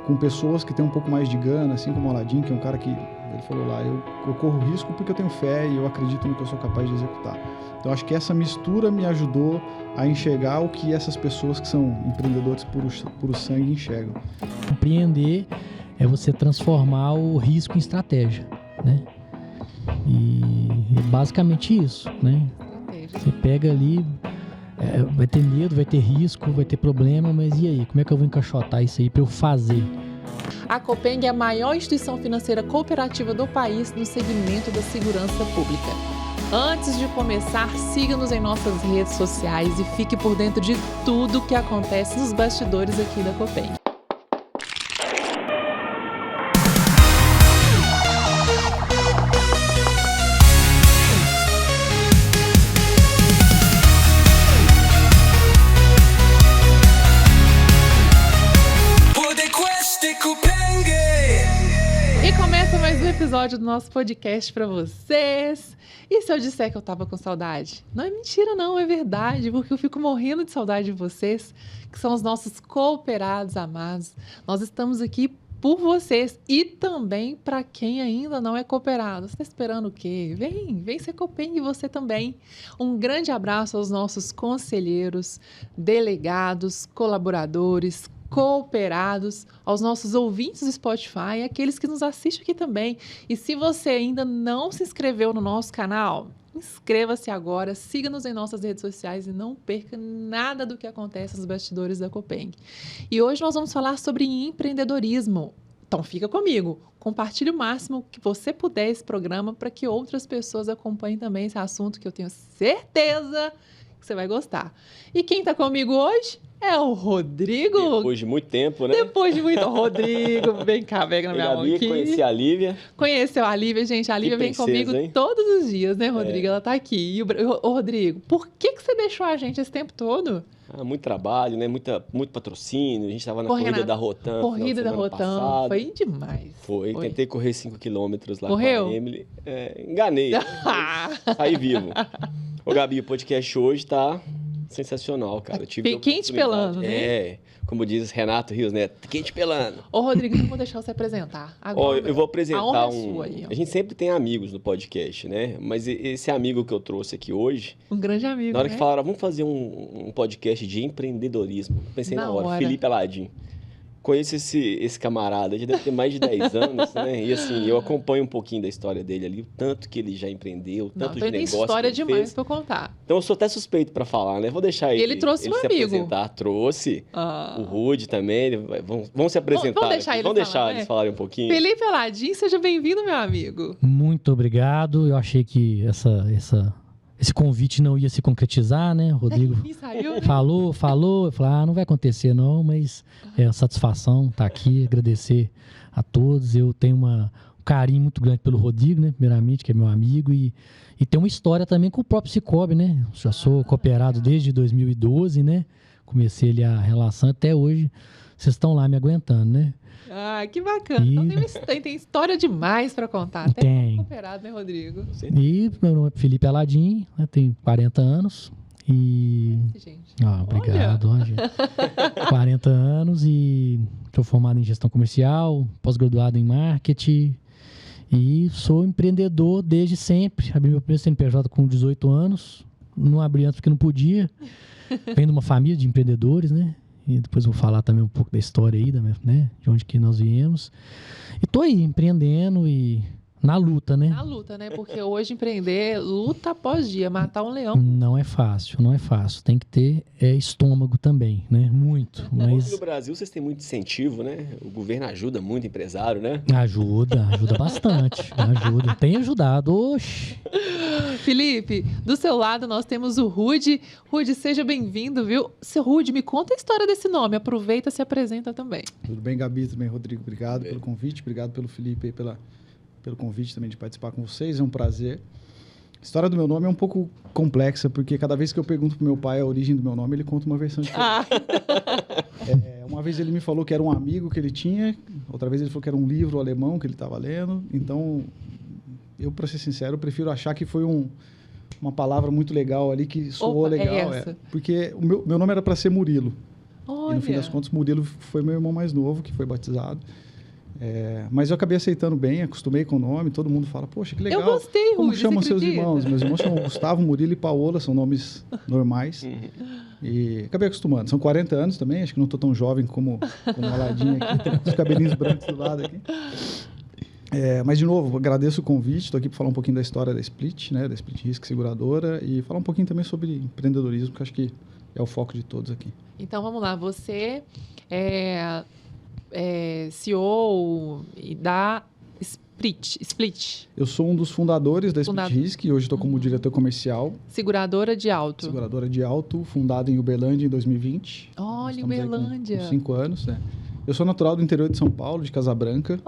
com pessoas que têm um pouco mais de gana, assim como o Aladim, que é um cara que, ele falou lá, eu corro risco porque eu tenho fé e eu acredito no que eu sou capaz de executar. Então, acho que essa mistura me ajudou a enxergar o que essas pessoas que são empreendedores puro sangue enxergam. Empreender é você transformar o risco em estratégia, né? E é basicamente isso, né? Você pega ali, vai ter medo, vai ter risco, vai ter problema, mas e aí? Como é que eu vou encaixotar isso aí para eu fazer? A Copeng é a maior instituição financeira cooperativa do país no segmento da segurança pública. Antes de começar, siga-nos em nossas redes sociais e fique por dentro de tudo que acontece nos bastidores aqui da Copeng. E começa mais um episódio do nosso podcast para vocês. E se eu disser que eu tava com saudade? Não é mentira não, é verdade, porque eu fico morrendo de saudade de vocês, que são os nossos cooperados amados. Nós estamos aqui por vocês e também para quem ainda não é cooperado. Você está esperando o quê? Vem ser Copeng você também. Um grande abraço aos nossos conselheiros, delegados, colaboradores, cooperados, aos nossos ouvintes do Spotify e aqueles que nos assistem aqui também. E se você ainda não se inscreveu no nosso canal, inscreva-se agora, siga-nos em nossas redes sociais e não perca nada do que acontece nos bastidores da Copeng. E hoje nós vamos falar sobre empreendedorismo. Então fica comigo, compartilhe o máximo que você puder esse programa para que outras pessoas acompanhem também esse assunto que eu tenho certeza que você vai gostar. E quem está comigo hoje é o Rodrigo. Depois de muito tempo, né? Depois de muito. Rodrigo, vem cá, pega na minha mão aqui. Conheci a Lívia. Conheceu a Lívia, gente. A Lívia vem comigo todos os dias, né, Rodrigo? Ela tá aqui. E ô, Rodrigo, por que você deixou a gente esse tempo todo? Muito trabalho, né? Muito patrocínio. A gente estava na Corrida da Rotam. Corrida da Rotam. Passada. Foi demais. Foi. Tentei correr 5 quilômetros lá Correu? com a Emily. Enganei. Né? Saí vivo. Ô, Gabi, o podcast hoje tá sensacional, cara. Eu tive quente pelando, né? Como diz Renato Rios, né? Quente pelando. Ô, Rodrigo, não vou deixar você apresentar. Agora, eu vou apresentar a honra é sua aí, ó. A gente sempre tem amigos no podcast, né? Mas esse amigo que eu trouxe aqui hoje... Um grande amigo, na hora que falaram, vamos fazer um podcast de empreendedorismo. Pensei na hora. Felipe Aladim. Conheço esse camarada, já deve ter mais de 10 anos, né? E assim, eu acompanho um pouquinho da história dele ali, o tanto que ele já empreendeu, tanto de negócio que ele fez. Tem história demais pra contar. Então eu sou até suspeito pra falar, né? Vou deixar ele trouxe um se amigo. Apresentar. Trouxe. O Rude também. Vamos se apresentar. Vamos deixar eles falarem um pouquinho. Felipe Aladim, seja bem-vindo, meu amigo. Muito obrigado. Eu achei que esse convite não ia se concretizar, né? O Rodrigo falou. Eu falei, não vai acontecer não, mas é uma satisfação estar aqui, agradecer a todos. Eu tenho um carinho muito grande pelo Rodrigo, né? Primeiramente, que é meu amigo, e tem uma história também com o próprio Cicobi, né? Já sou cooperado desde 2012, né? Comecei ali a relação até hoje. Vocês estão lá me aguentando, né? Que bacana. Então tem história demais para contar. Até tem. Cooperado, né, Rodrigo? E meu nome é Felipe Aladim, né, tenho 40 anos. Gente. Obrigado, gente. 40 anos e sou formado em gestão comercial, pós-graduado em marketing e sou empreendedor desde sempre. Abri meu primeiro CNPJ com 18 anos, não abri antes porque não podia. Venho de uma família de empreendedores, né? E depois vou falar também um pouco da história aí, né? De onde que nós viemos. E tô aí, empreendendo e na luta, né? Na luta, né? Porque hoje empreender, luta após dia, matar um leão. Não é fácil. Tem que ter estômago também, né? Muito. Mas... No Brasil vocês têm muito incentivo, né? O governo ajuda muito o empresário, né? Ajuda bastante. Tem ajudado. Oxi. Felipe, do seu lado nós temos o Rude. Rude, seja bem-vindo, viu? Seu Rude, me conta a história desse nome. Aproveita e se apresenta também. Tudo bem, Gabi? Tudo bem, Rodrigo? Obrigado pelo convite. Obrigado pelo Felipe aí pelo convite também de participar com vocês. É um prazer. A história do meu nome é um pouco complexa, porque cada vez que eu pergunto pro meu pai a origem do meu nome, ele conta uma versão diferente. Uma vez ele me falou que era um amigo que ele tinha, outra vez ele falou que era um livro alemão que ele estava lendo. Então, eu, para ser sincero, prefiro achar que foi uma palavra muito legal ali, que soou legal. Porque o meu nome era para ser Murilo. E no fim das contas, o Murilo foi meu irmão mais novo, que foi batizado. Mas eu acabei aceitando bem, acostumei com o nome, todo mundo fala, poxa, que legal. Eu gostei, Rudy. Como chamam seus irmãos? Meus irmãos chamam Gustavo, Murilo e Paola, são nomes normais. E acabei acostumando. São 40 anos também, acho que não estou tão jovem como o Aladinho aqui, tem os cabelinhos brancos do lado aqui. Mas, de novo, agradeço o convite, estou aqui para falar um pouquinho da história da Split, né, da Split Risk Seguradora, e falar um pouquinho também sobre empreendedorismo, que acho que é o foco de todos aqui. Então, vamos lá. Você CEO da Split. Eu sou um dos fundadores da Split Risk e hoje estou como diretor comercial. Seguradora de auto. Seguradora de auto, fundada em Uberlândia em 2020. Olha, Uberlândia. Com 5 anos, Eu sou natural do interior de São Paulo, de Casabranca.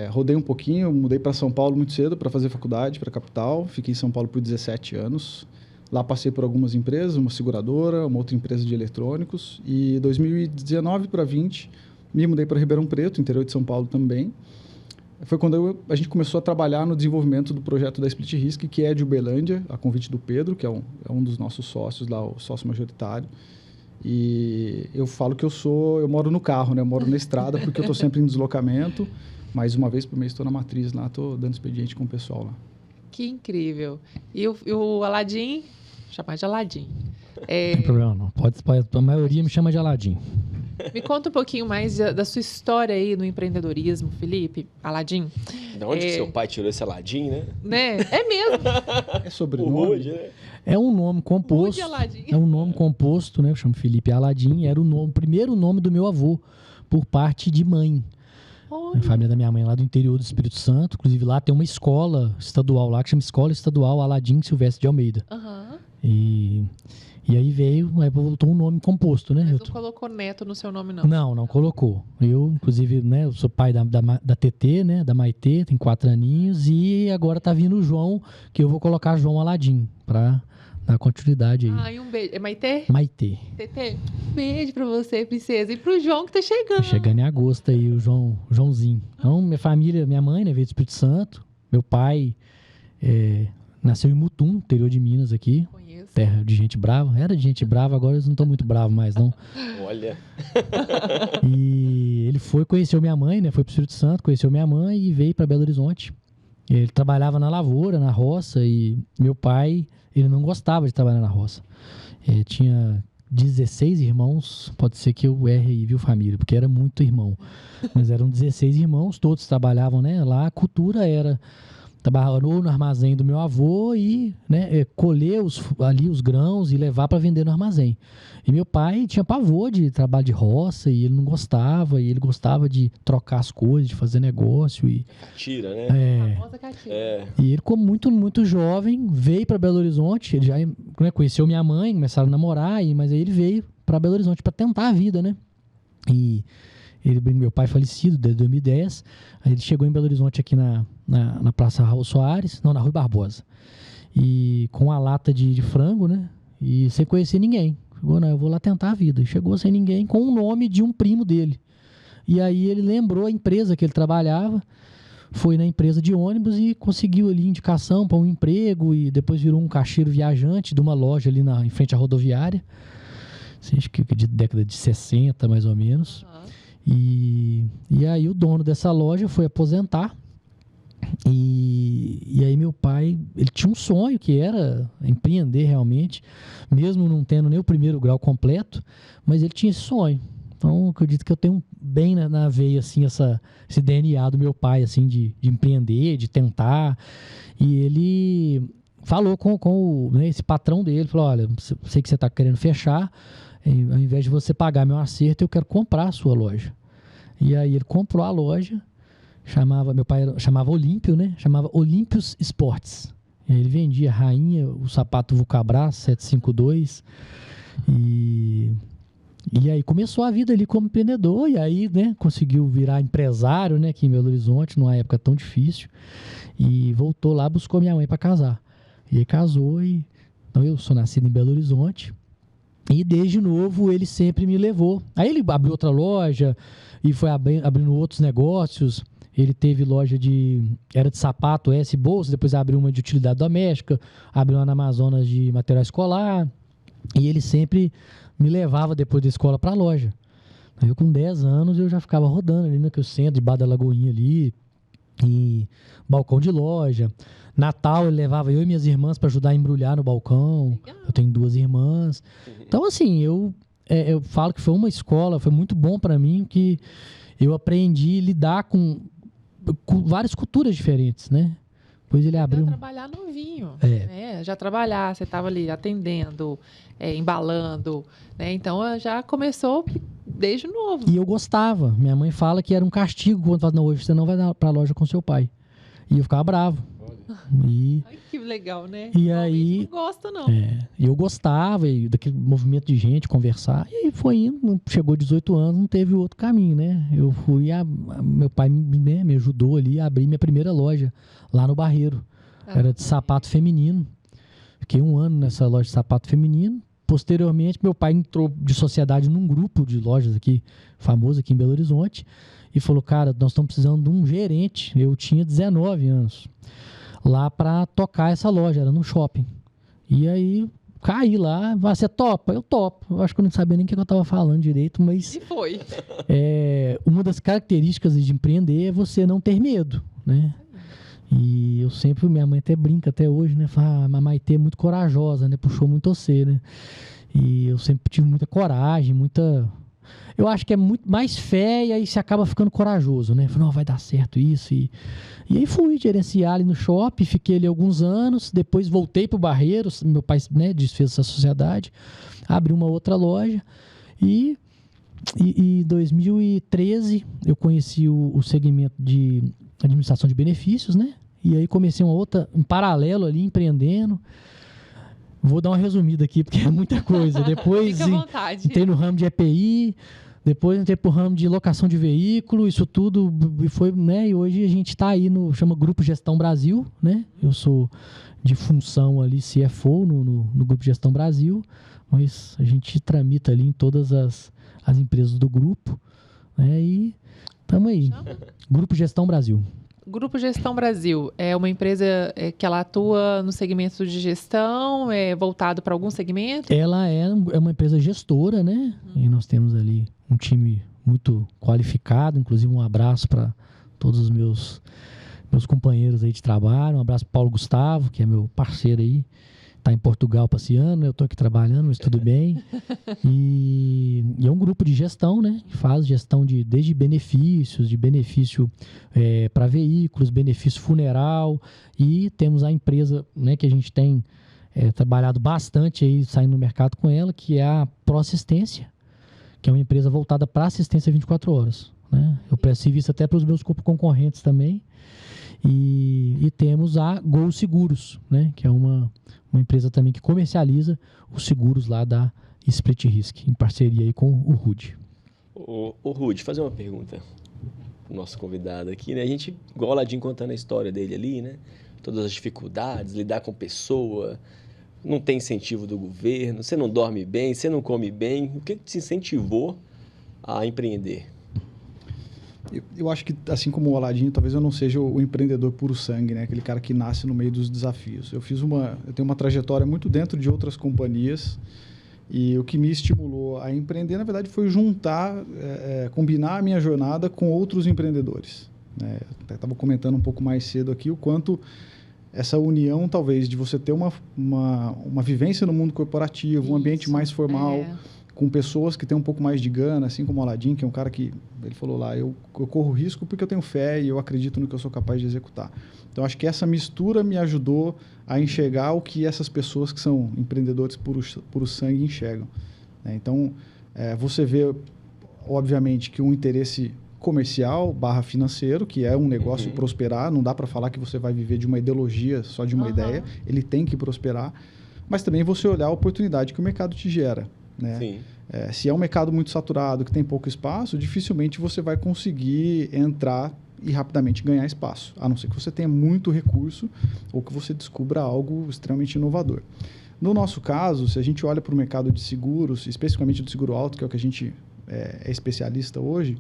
Rodei um pouquinho, mudei para São Paulo muito cedo para fazer faculdade, para a capital. Fiquei em São Paulo por 17 anos. Lá passei por algumas empresas, uma seguradora, uma outra empresa de eletrônicos. E 2019 para 20, me mudei para Ribeirão Preto, interior de São Paulo também. Foi quando a gente começou a trabalhar no desenvolvimento do projeto da Split Risk, que é de Uberlândia, a convite do Pedro, que é um dos nossos sócios lá, o sócio majoritário. E eu falo que eu moro no carro, né? Eu moro na estrada porque eu estou sempre em deslocamento. Mas uma vez por mês estou na matriz lá, estou dando expediente com o pessoal lá. Que incrível. E o Aladim, chamar de Aladim. Não tem problema não, pode, a maioria me chama de Aladim. Me conta um pouquinho mais da sua história aí no empreendedorismo, Felipe, Aladim. De onde que seu pai tirou esse Aladim, né? É mesmo. É sobrenome. né? É um nome composto. É um nome composto, né? Eu chamo Felipe Aladim. Era o primeiro nome do meu avô, por parte de mãe. A família da minha mãe lá do interior do Espírito Santo. Inclusive lá tem uma escola estadual lá que chama Escola Estadual Aladim Silvestre de Almeida. E aí voltou um nome composto, né? Mas não colocou Neto no seu nome, não? Não colocou. Eu, inclusive, né? Eu sou pai da TT, né? Da Maitê, tem 4 aninhos. E agora tá vindo o João, que eu vou colocar João Aladim, pra dar continuidade aí. E um beijo. É Maitê? Maitê. TT, beijo pra você, princesa. E pro João que tá chegando. Tá chegando em agosto aí, o Joãozinho. Então, minha família, minha mãe, né, veio do Espírito Santo. Meu pai nasceu em Mutum, interior de Minas aqui. Conheço. Terra de gente brava. Era de gente brava, agora eles não estão muito bravos mais, não. Olha. E ele conheceu minha mãe, né? Foi pro Espírito Santo, conheceu minha mãe e veio para Belo Horizonte. Ele trabalhava na lavoura, na roça, e meu pai, ele não gostava de trabalhar na roça. Tinha 16 irmãos, pode ser que eu erre aí, viu, família? Porque era muito irmão. Mas eram 16 irmãos, todos trabalhavam, né? Lá a cultura era trabalhar no armazém do meu avô e, né, colher os grãos e levar para vender no armazém. E meu pai tinha pavor de trabalho de roça e ele não gostava, e ele gostava de trocar as coisas, de fazer negócio. Catira, né? A famosa catira. E ele, como muito, muito jovem, veio para Belo Horizonte. Ele já, né, conheceu minha mãe, começaram a namorar, mas aí ele veio para Belo Horizonte para tentar a vida, né? E meu pai falecido, desde 2010, aí ele chegou em Belo Horizonte aqui na Praça Raul Soares, na Rui Barbosa, e com a lata de frango, né? E sem conhecer ninguém. Chegou, não, eu vou lá tentar a vida. E chegou sem ninguém, com o nome de um primo dele. E aí ele lembrou a empresa que ele trabalhava, foi na empresa de ônibus e conseguiu ali indicação para um emprego, e depois virou um caixeiro viajante de uma loja ali em frente à rodoviária, acho que de década de 60, mais ou menos. E aí o dono dessa loja foi aposentar. E aí meu pai, ele tinha um sonho que era empreender realmente, mesmo não tendo nem o primeiro grau completo, mas ele tinha esse sonho. Então, eu acredito que eu tenho bem na veia, assim, esse DNA do meu pai, assim, de empreender, de tentar. E ele falou com esse patrão dele, falou, olha, sei que você está querendo fechar, ao invés de você pagar meu acerto, eu quero comprar a sua loja. E aí ele comprou a loja, meu pai chamava Olímpio, né? Chamava Olímpios Esportes. E aí ele vendia Rainha, o sapato Vulcabras 752. E aí começou a vida ali como empreendedor, e aí, né, conseguiu virar empresário, né, aqui em Belo Horizonte, numa época tão difícil. E voltou lá, buscou minha mãe para casar. E aí casou, então eu sou nascido em Belo Horizonte. E desde novo ele sempre me levou. Aí ele abriu outra loja e foi abrindo outros negócios. Ele teve loja era de sapato, bolsa, depois abriu uma de utilidade doméstica, abriu uma na Amazonas de material escolar. E ele sempre, me levava depois da escola para a loja. Aí eu com 10 anos eu já ficava rodando ali naquele centro, debaixo da Lagoinha ali, e balcão de loja. Natal ele levava eu e minhas irmãs para ajudar a embrulhar no balcão. Eu tenho 2 irmãs. Então assim, eu falo que foi uma escola, foi muito bom para mim, que eu aprendi a lidar com várias culturas diferentes, né? Depois ele abriu... Já trabalhar novinho, né? Já trabalhar, você estava ali atendendo, embalando, né? Então já começou desde novo. E eu gostava. Minha mãe fala que era um castigo quando falava, não, hoje você não vai para a loja com seu pai. E eu ficava bravo. Ai, que legal, né? E aí, não gosta, não. Eu gostava daquele movimento de gente, conversar. E aí foi indo, chegou 18 anos, não teve outro caminho, né? Eu fui, meu pai me ajudou ali a abrir minha primeira loja lá no Barreiro. Era de sapato feminino. Fiquei 1 ano nessa loja de sapato feminino. Posteriormente, meu pai entrou de sociedade num grupo de lojas aqui, famoso aqui em Belo Horizonte, e falou, cara, nós estamos precisando de um gerente. Eu tinha 19 anos. Lá para tocar essa loja, era no shopping. E aí, caí lá, você topa? Eu topo. Eu acho que eu não sabia nem o que eu estava falando direito, mas... E foi. Uma das características de empreender é você não ter medo, né? E eu sempre, minha mãe até brinca até hoje, né? Fala, a Maitê é muito corajosa, né? Puxou muito você, né? E eu sempre tive muita coragem, eu acho que é muito mais fé e aí você acaba ficando corajoso, né? Não, vai dar certo isso. E aí fui gerenciar ali no shopping, fiquei ali alguns anos, depois voltei pro Barreiro, meu pai, né, desfez essa sociedade, abri uma outra loja e em 2013 eu conheci o segmento de administração de benefícios, né? E aí comecei um paralelo ali, empreendendo. Vou dar uma resumida aqui, porque é muita coisa. Depois Fica à vontade. Entrei no ramo de EPI, depois entrei pro ramo de locação de veículo, isso tudo foi, né? E hoje a gente está aí chama Grupo Gestão Brasil, né? Eu sou de função ali CFO no Grupo Gestão Brasil, mas a gente tramita ali em todas as empresas do grupo, né? E estamos aí. Grupo Gestão Brasil. Grupo Gestão Brasil é uma empresa que ela atua no segmento de gestão, voltado para algum segmento? Ela é uma empresa gestora, né? E nós temos ali um time muito qualificado, inclusive um abraço para todos os meus companheiros aí de trabalho, um abraço para Paulo Gustavo, que é meu parceiro aí, está em Portugal passeando, eu estou aqui trabalhando, mas tudo bem. E é um grupo de gestão, né? Que faz gestão desde benefícios, de benefício para veículos, benefício funeral. E temos a empresa, né, que a gente tem trabalhado bastante aí, saindo no mercado com ela, que é a ProAssistência, que é uma empresa voltada para assistência 24 horas. Né? Eu presto serviço até para os meus concorrentes também. E temos a Gol Seguros, né? Que é uma empresa também que comercializa os seguros lá da Split Risk, em parceria aí com o Rude. O Rude, fazer uma pergunta pro nosso convidado aqui, né? A gente, igual o Ladinho contando a história dele ali, né? Todas as dificuldades, lidar com pessoa, não tem incentivo do governo, você não dorme bem, você não come bem. O que te incentivou a empreender? Eu acho que, assim como o Aladinho, talvez eu não seja o empreendedor puro sangue, né? Aquele cara que nasce no meio dos desafios. Eu tenho uma trajetória muito dentro de outras companhias e o que me estimulou a empreender, na verdade, foi combinar a minha jornada com outros empreendedores. Né? Eu estava comentando um pouco mais cedo aqui o quanto essa união, talvez, de você ter uma vivência no mundo corporativo, um ambiente mais formal, com pessoas que têm um pouco mais de gana, assim como o Aladim, que é um cara que, ele falou lá, eu corro risco porque eu tenho fé e eu acredito no que eu sou capaz de executar. Então, acho que essa mistura me ajudou a enxergar o que essas pessoas que são empreendedores puro sangue enxergam. Né? Então, você vê, obviamente, que um interesse comercial / financeiro, que é um negócio prosperar, não dá para falar que você vai viver de uma ideologia, só de uma ideia, ele tem que prosperar, mas também você olhar a oportunidade que o mercado te gera. Né? Sim. Se é um mercado muito saturado, que tem pouco espaço, dificilmente você vai conseguir entrar e rapidamente ganhar espaço, a não ser que você tenha muito recurso ou que você descubra algo extremamente inovador. No nosso caso, se a gente olha para o mercado de seguros, especificamente do seguro alto, que é o que a gente é especialista hoje,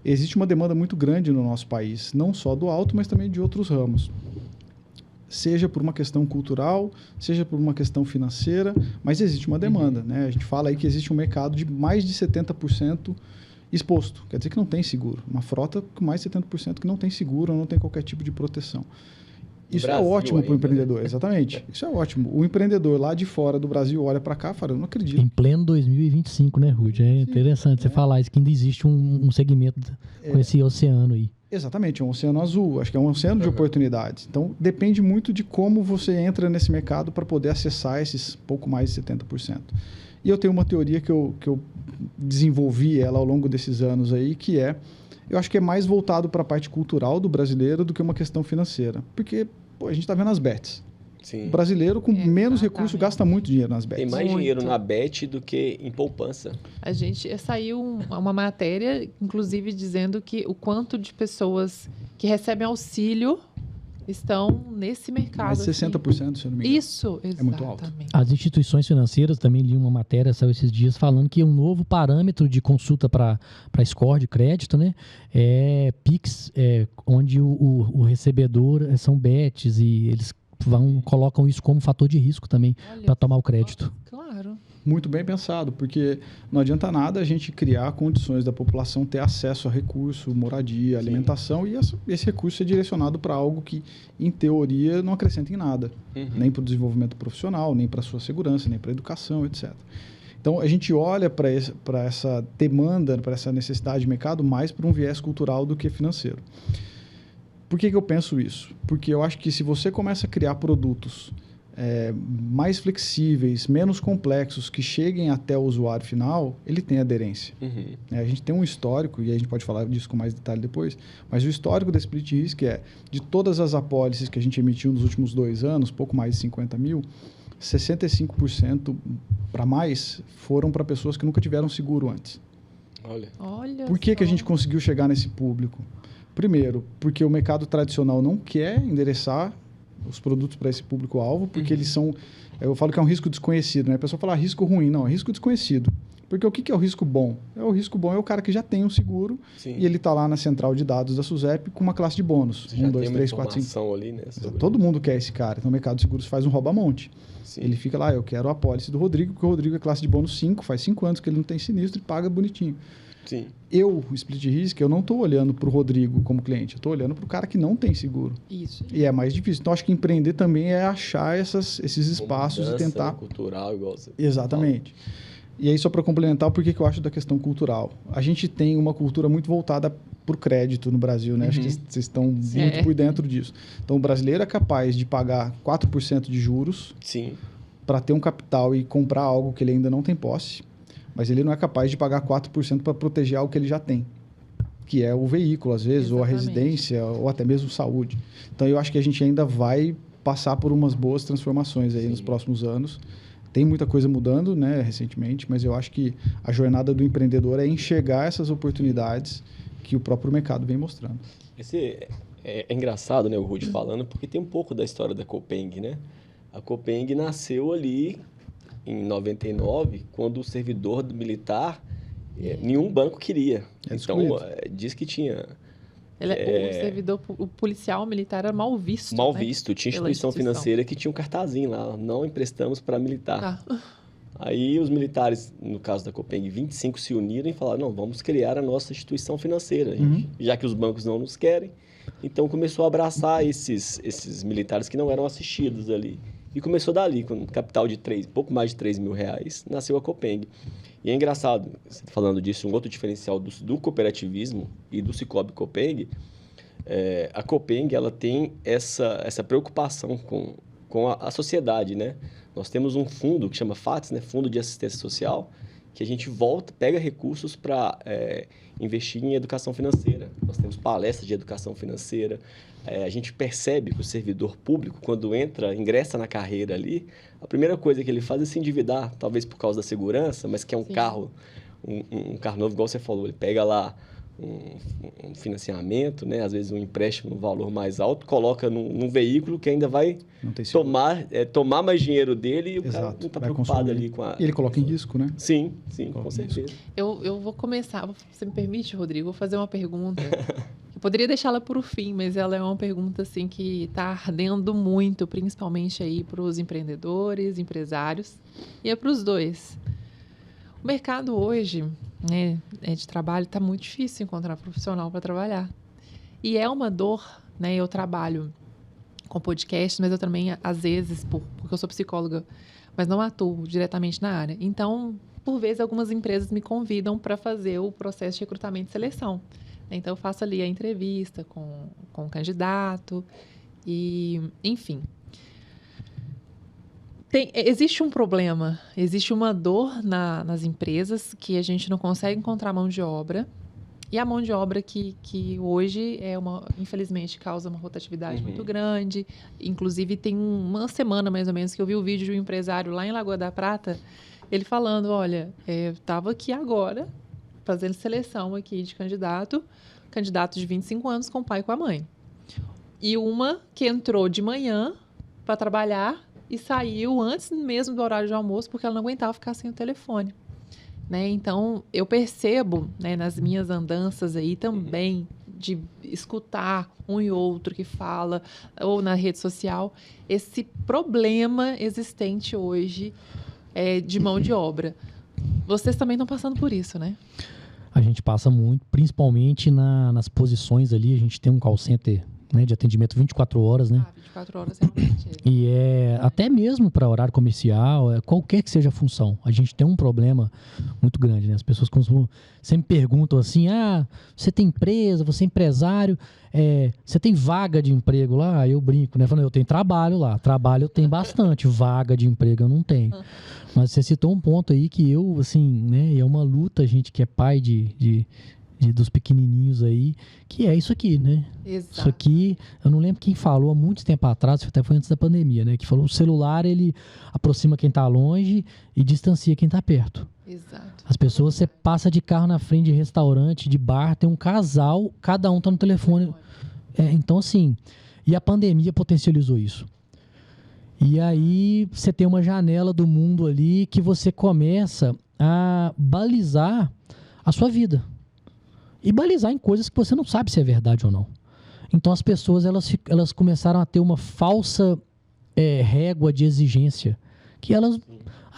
existe uma demanda muito grande no nosso país, não só do alto, mas também de outros ramos. seja por uma questão cultural, seja por uma questão financeira, mas existe uma demanda, né? A gente fala aí que existe um mercado de mais de 70% exposto, quer dizer que não tem seguro. Uma frota com mais de 70% que não tem seguro, não tem qualquer tipo de proteção. Isso é ótimo para o empreendedor, exatamente. Isso é ótimo. O empreendedor lá de fora do Brasil olha para cá e fala, eu não acredito. Em pleno 2025, né, Rudy? É interessante você falar isso, que ainda existe um segmento com esse oceano aí. Exatamente, é um oceano azul, acho que é um oceano de oportunidades. Então, depende muito de como você entra nesse mercado para poder acessar esses pouco mais de 70%. E eu tenho uma teoria que eu desenvolvi ela ao longo desses anos aí, que eu acho que é mais voltado para a parte cultural do brasileiro do que uma questão financeira. Porque a gente está vendo as bets. Sim. O brasileiro, com menos recurso, gasta muito dinheiro nas bets. Tem mais dinheiro na bet do que em poupança. Saiu uma matéria, inclusive, dizendo que o quanto de pessoas que recebem auxílio estão nesse mercado. Mais 60%, se eu não me engano. Isso, exatamente. É muito alto. As instituições financeiras, também li uma matéria, saiu esses dias, falando que um novo parâmetro de consulta para score de crédito, né, é PIX, onde o recebedor são bets e eles colocam isso como fator de risco também para tomar o crédito. Claro. Muito bem pensado, porque não adianta nada a gente criar condições da população ter acesso a recurso, moradia, alimentação, e esse recurso ser direcionado para algo que, em teoria, não acrescenta em nada. Nem para o desenvolvimento profissional, nem para a sua segurança, nem para a educação, etc. Então, a gente olha para essa demanda, para essa necessidade de mercado, mais para um viés cultural do que financeiro. Por que eu penso isso? Porque eu acho que se você começa a criar produtos mais flexíveis, menos complexos, que cheguem até o usuário final, ele tem aderência. A gente tem um histórico, e a gente pode falar disso com mais detalhe depois, mas o histórico da Split Risk de todas as apólices que a gente emitiu nos últimos 2 anos, pouco mais de 50 mil, 65% para mais foram para pessoas que nunca tiveram seguro antes. Olha Por que a gente conseguiu chegar nesse público? Primeiro, porque o mercado tradicional não quer endereçar os produtos para esse público-alvo, porque eles são... Eu falo que é um risco desconhecido, né? A pessoa fala risco ruim. Não, é risco desconhecido. Porque o que é o risco bom? O risco bom é o cara que já tem um seguro e ele está lá na central de dados da SUSEP com uma classe de bônus. Você 1, 2, 3, 4, 5. Ali, né, sobre... Todo mundo quer esse cara. Então, o mercado de seguros faz um rouba-monte. Ele fica lá, eu quero a apólice do Rodrigo, porque o Rodrigo é classe de bônus 5, faz 5 anos que ele não tem sinistro e paga bonitinho. Sim. Eu, Split Risk, eu não estou olhando para o Rodrigo como cliente, eu estou olhando para o cara que não tem seguro. Isso. E é mais difícil. Então, acho que empreender também é achar esses espaços e tentar... cultural, igual você Exatamente. Fala. E aí, só para complementar, por que eu acho da questão cultural? A gente tem uma cultura muito voltada para o crédito no Brasil, né? Acho que vocês estão muito por dentro disso. Então, o brasileiro é capaz de pagar 4% de juros para ter um capital e comprar algo que ele ainda não tem posse. Mas ele não é capaz de pagar 4% para proteger algo que ele já tem, que é o veículo, às vezes, ou a residência, ou até mesmo saúde. Então, eu acho que a gente ainda vai passar por umas boas transformações aí nos próximos anos. Tem muita coisa mudando, né, recentemente, mas eu acho que a jornada do empreendedor é enxergar essas oportunidades que o próprio mercado vem mostrando. É engraçado, né, o Rudy falando, porque tem um pouco da história da Copeng, né? A Copeng nasceu ali em 99, quando o servidor militar, nenhum banco queria. Então, diz que tinha... O servidor, o policial militar era mal visto. Mal visto. Tinha instituição financeira que tinha um cartazinho lá, não emprestamos para militar. Aí os militares, no caso da Copeng, 25 se uniram e falaram, não, vamos criar a nossa instituição financeira, já que os bancos não nos querem. Então, começou a abraçar esses militares que não eram assistidos ali. E começou dali, com um capital de pouco mais de 3 mil reais, nasceu a Copeng. E é engraçado, falando disso, um outro diferencial do cooperativismo e do Cicobi Copeng, a Copeng ela tem essa preocupação com a sociedade, né? Nós temos um fundo que chama FATS, né? Fundo de Assistência Social, que a gente pega recursos para investir em educação financeira. Nós temos palestras de educação financeira. A gente percebe que o servidor público, quando ingressa na carreira ali, a primeira coisa que ele faz é se endividar, talvez por causa da segurança, mas que é um carro, um carro novo, igual você falou. Ele pega lá um financiamento, né? Às vezes um empréstimo no valor mais alto, coloca num veículo que ainda vai tomar mais dinheiro dele e o cara não está preocupado ali com a... E ele coloca em risco, né? Sim, com certeza. Eu vou começar, você me permite, Rodrigo? Vou fazer uma pergunta que poderia deixá-la por fim, mas ela é uma pergunta assim que está ardendo muito, principalmente aí para os empreendedores, empresários, e é para os dois. O mercado hoje, né, de trabalho, está muito difícil encontrar profissional para trabalhar. E é uma dor, né? Eu trabalho com podcast, mas eu também, às vezes, porque eu sou psicóloga, mas não atuo diretamente na área. Então, por vezes, algumas empresas me convidam para fazer o processo de recrutamento e seleção. Então, eu faço ali a entrevista com o candidato e, enfim. Existe um problema, existe uma dor nas empresas que a gente não consegue encontrar mão de obra. E a mão de obra que hoje, infelizmente, causa uma rotatividade muito grande. Inclusive, tem uma semana, mais ou menos, que eu vi o vídeo de um empresário lá em Lagoa da Prata, ele falando, olha, eu estava aqui agora, fazendo seleção aqui de candidato de 25 anos com o pai e com a mãe. E uma que entrou de manhã para trabalhar e saiu antes mesmo do horário de almoço, porque ela não aguentava ficar sem o telefone. Né? Então, eu percebo, né, nas minhas andanças aí também, de escutar um e outro que fala, ou na rede social, esse problema existente hoje de mão de obra. Vocês também estão passando por isso, né? A gente passa muito, principalmente nas posições ali, a gente tem um call center, né, de atendimento 24 horas, né? 24 horas realmente. E até mesmo para horário comercial, qualquer que seja a função, a gente tem um problema muito grande, né? As pessoas sempre perguntam assim, você tem empresa, você é empresário, você tem vaga de emprego lá? Eu brinco, né? Falando, eu tenho trabalho lá, trabalho eu tenho bastante, vaga de emprego eu não tenho. Mas você citou um ponto aí que eu, assim, né, é uma luta, a gente que é pai dos pequenininhos aí, que é isso aqui, né? Exato. Isso aqui, eu não lembro quem falou há muito tempo atrás, até foi antes da pandemia, né? Que falou, o celular, ele aproxima quem tá longe e distancia quem tá perto. Exato. As pessoas, você passa de carro na frente de restaurante, de bar, tem um casal, cada um tá no telefone. Então, assim, e a pandemia potencializou isso. E aí, você tem uma janela do mundo ali que você começa a balizar a sua vida. E balizar em coisas que você não sabe se é verdade ou não. Então as pessoas elas começaram a ter uma falsa régua de exigência. Que elas...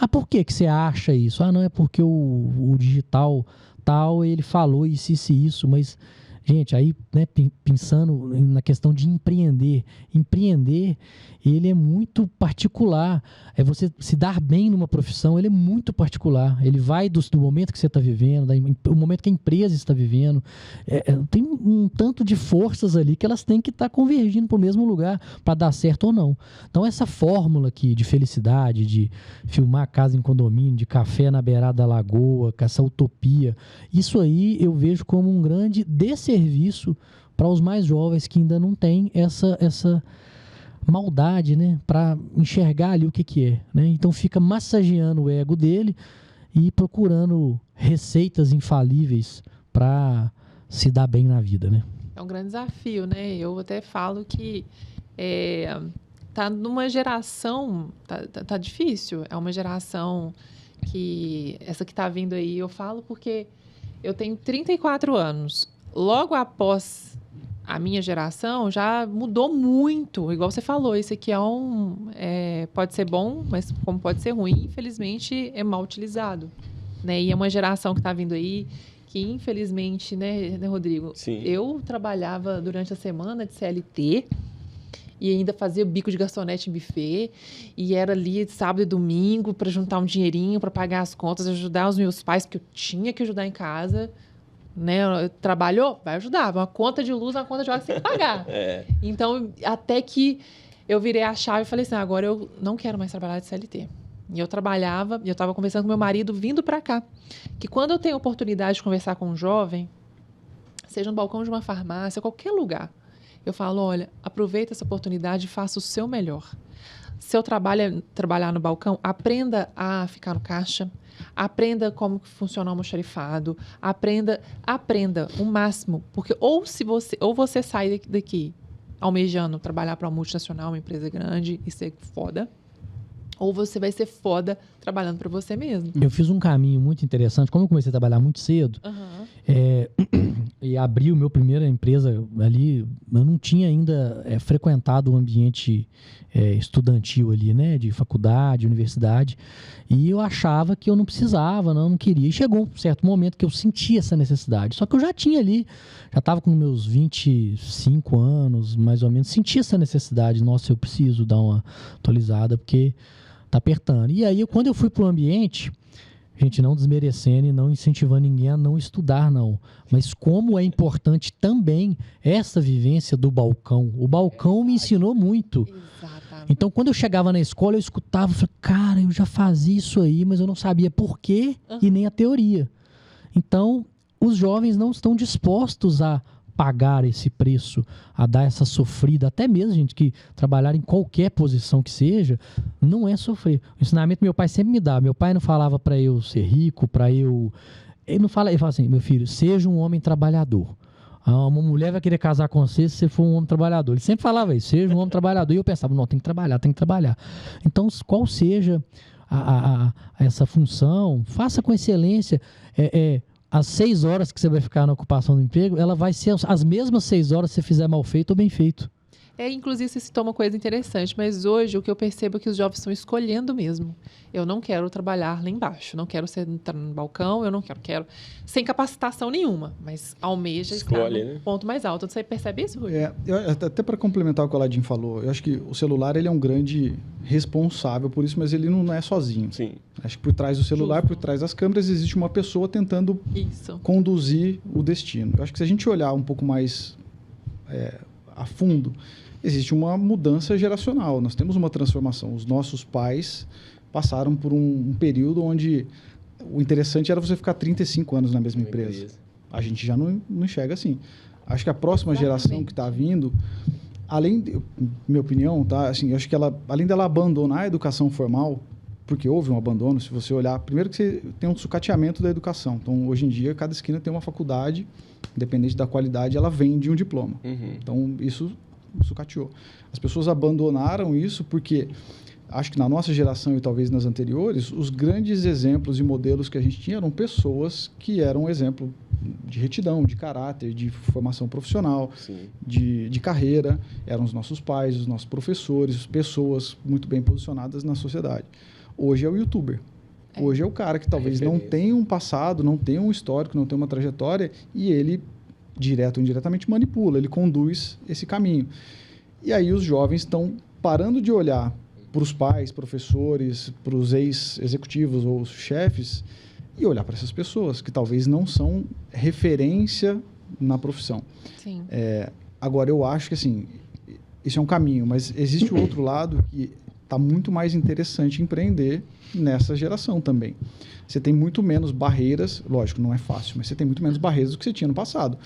por que você acha isso? Não, é porque o digital tal, ele falou isso, mas... Gente, aí, né, pensando na questão de empreender, ele é muito particular. Você se dar bem numa profissão, ele é muito particular. Ele vai do momento que você está vivendo, do momento que a empresa está vivendo. Tem um tanto de forças ali que elas têm que estar convergindo para o mesmo lugar para dar certo ou não. Então, essa fórmula aqui de felicidade, de filmar casa em condomínio, de café na beirada da lagoa, com essa utopia, isso aí eu vejo como um grande desserviço para os mais jovens que ainda não têm essa maldade, né, para enxergar ali o que é, né? Então fica massageando o ego dele e procurando receitas infalíveis para se dar bem na vida, né? É um grande desafio, né? Eu até falo que tá numa geração, tá difícil. É uma geração que essa que tá vindo aí, eu falo porque eu tenho 34 anos. Logo após a minha geração, já mudou muito. Igual você falou, isso aqui pode ser bom, mas como pode ser ruim, infelizmente é mal utilizado. Né? E é uma geração que está vindo aí que, infelizmente, né, Rodrigo? Sim. Eu trabalhava durante a semana de CLT e ainda fazia bico de garçonete em buffet e era ali sábado e domingo para juntar um dinheirinho para pagar as contas, ajudar os meus pais, porque eu tinha que ajudar em casa. Né? Trabalhou? Vai ajudar. Uma conta de luz, uma conta de água, você tem que pagar. Então, até que eu virei a chave e falei assim, agora eu não quero mais trabalhar de CLT. E eu trabalhava, e eu estava conversando com meu marido vindo para cá, que quando eu tenho a oportunidade de conversar com um jovem, seja no balcão de uma farmácia, qualquer lugar, eu falo, olha, aproveita essa oportunidade e faça o seu melhor. Seu trabalho é trabalhar no balcão, aprenda a ficar no caixa, aprenda como funciona o almoxarifado, aprenda o máximo, porque ou você sai daqui almejando trabalhar para uma multinacional, uma empresa grande e ser foda, ou você vai ser foda trabalhando para você mesmo. Eu fiz um caminho muito interessante, como eu comecei a trabalhar muito cedo, e abri a minha primeira empresa ali, eu não tinha ainda frequentado o ambiente estudantil ali, né? De faculdade, universidade. E eu achava que eu não precisava, não queria. E chegou um certo momento que eu senti essa necessidade. Só que eu já tinha ali, já estava com meus 25 anos, mais ou menos, senti essa necessidade. Nossa, eu preciso dar uma atualizada, porque tá apertando. E aí, quando eu fui para o ambiente... Gente, não desmerecendo e não incentivando ninguém a não estudar, não. Mas como é importante também essa vivência do balcão. O balcão me ensinou muito. Exatamente. Então, quando eu chegava na escola, eu escutava, falei, cara, eu já fazia isso aí, mas eu não sabia por quê e nem a teoria. Então, os jovens não estão dispostos a pagar esse preço, a dar essa sofrida, até mesmo, gente, que trabalhar em qualquer posição que seja, não é sofrer. O ensinamento meu pai sempre me dá. Meu pai não falava para eu ser rico, para eu... Ele fala assim, meu filho, seja um homem trabalhador. Uma mulher vai querer casar com você se você for um homem trabalhador. Ele sempre falava isso, seja um homem trabalhador. E eu pensava, não, tem que trabalhar. Então, qual seja essa função, faça com excelência. As 6 horas que você vai ficar na ocupação do emprego, ela vai ser as mesmas 6 horas se você fizer mal feito ou bem feito. Inclusive, você citou uma coisa interessante, mas hoje o que eu percebo é que os jovens estão escolhendo mesmo. Eu não quero trabalhar lá embaixo, não quero entrar no balcão, eu não quero sem capacitação nenhuma, mas almeja estar no ponto mais alto. Você percebe isso, Rui? Até para complementar o que o Aladim falou, eu acho que o celular ele é um grande responsável por isso, mas ele não é sozinho. Sim. Acho que por trás do celular, por trás das câmeras, existe uma pessoa tentando conduzir o destino. Eu acho que se a gente olhar um pouco mais a fundo, existe uma mudança geracional. Nós temos uma transformação. Os nossos pais passaram por um período onde o interessante era você ficar 35 anos na mesma empresa. A gente já não enxerga assim. Acho que a próxima geração que está vindo, minha opinião, tá? Assim, eu acho que além dela abandonar a educação formal, porque houve um abandono, se você olhar, primeiro que você tem um sucateamento da educação. Então, hoje em dia, cada esquina tem uma faculdade, independente da qualidade, ela vende um diploma. Então, isso sucateou. As pessoas abandonaram isso porque acho que na nossa geração e talvez nas anteriores, os grandes exemplos e modelos que a gente tinha eram pessoas que eram um exemplo de retidão, de caráter, de formação profissional, de carreira. Eram os nossos pais, os nossos professores, pessoas muito bem posicionadas na sociedade. Hoje é o youtuber. Hoje é o cara que talvez não tenha um passado, não tenha um histórico, não tenha uma trajetória e ele, direto ou indiretamente, manipula, ele conduz esse caminho. E aí os jovens estão parando de olhar para os pais, professores, para os ex-executivos ou os chefes e olhar para essas pessoas que talvez não são referência na profissão. Sim. Agora, eu acho que assim, isso é um caminho, mas existe o outro lado que está muito mais interessante empreender nessa geração também. Você tem muito menos barreiras, lógico, não é fácil, mas você tem muito menos barreiras do que você tinha no passado.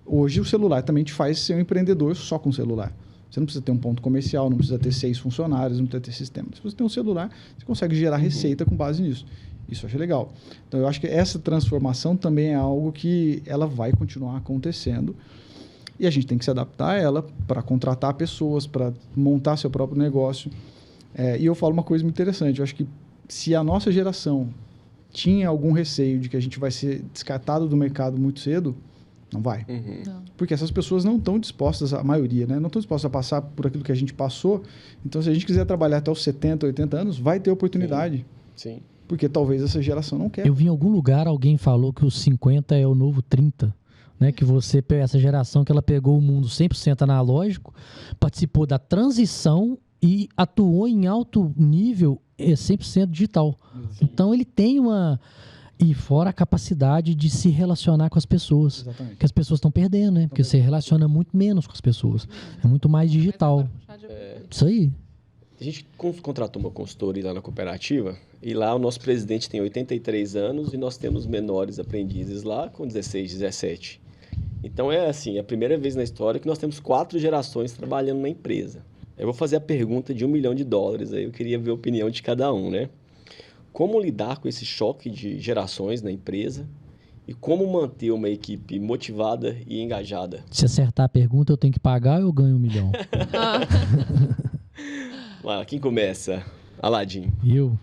Hoje o celular também te faz ser um empreendedor só com o celular. Você não precisa ter um ponto comercial, não precisa ter 6 funcionários, não precisa ter sistema. Se você tem um celular, você consegue gerar receita com base nisso. Isso eu acho legal. Então, eu acho que essa transformação também é algo que ela vai continuar acontecendo e a gente tem que se adaptar a ela para contratar pessoas, para montar seu próprio negócio. E eu falo uma coisa muito interessante. Eu acho que se a nossa geração tinha algum receio de que a gente vai ser descartado do mercado muito cedo, não vai. Não. Porque essas pessoas não estão dispostas, a maioria, né? Não estão dispostas a passar por aquilo que a gente passou. Então, se a gente quiser trabalhar até os 70, 80 anos, vai ter oportunidade. Sim. Porque talvez essa geração não quer. Eu vi em algum lugar, alguém falou que os 50 é o novo 30. Né? Que essa geração que ela pegou o mundo 100% analógico, participou da transição e atuou em alto nível 100% digital. Então, ele tem uma... E fora a capacidade de se relacionar com as pessoas. Exatamente. Que as pessoas estão perdendo, né? Porque você relaciona muito menos com as pessoas. É muito mais digital. Isso aí. A gente contratou uma consultoria lá na cooperativa e lá o nosso presidente tem 83 anos e nós temos menores aprendizes lá com 16, 17. Então, é assim, a primeira vez na história que nós temos 4 gerações trabalhando na empresa. Eu vou fazer a pergunta de $1 milhão, aí eu queria ver a opinião de cada um, né? Como lidar com esse choque de gerações na empresa e como manter uma equipe motivada e engajada? Se acertar a pergunta, eu tenho que pagar ou eu ganho $1 milhão? Quem começa? Aladim. Eu?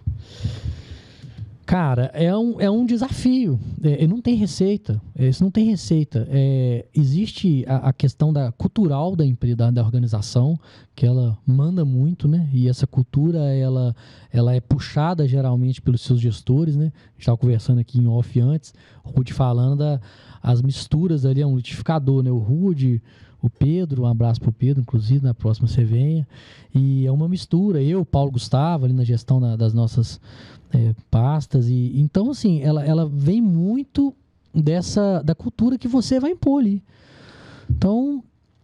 Cara, é um desafio. Não tem receita. Isso não tem receita. Existe a questão cultural da empresa, da organização, que ela manda muito, né? E essa cultura, ela é puxada geralmente pelos seus gestores, né? A gente estava conversando aqui em off antes, o Rudy falando as misturas ali, é um litificador, né? O Rudy, o Pedro, um abraço pro Pedro, inclusive, na próxima você venha. E é uma mistura. Eu, Paulo Gustavo, ali na gestão das nossas pastas. Então, assim, ela vem muito da cultura que você vai impor ali. Então,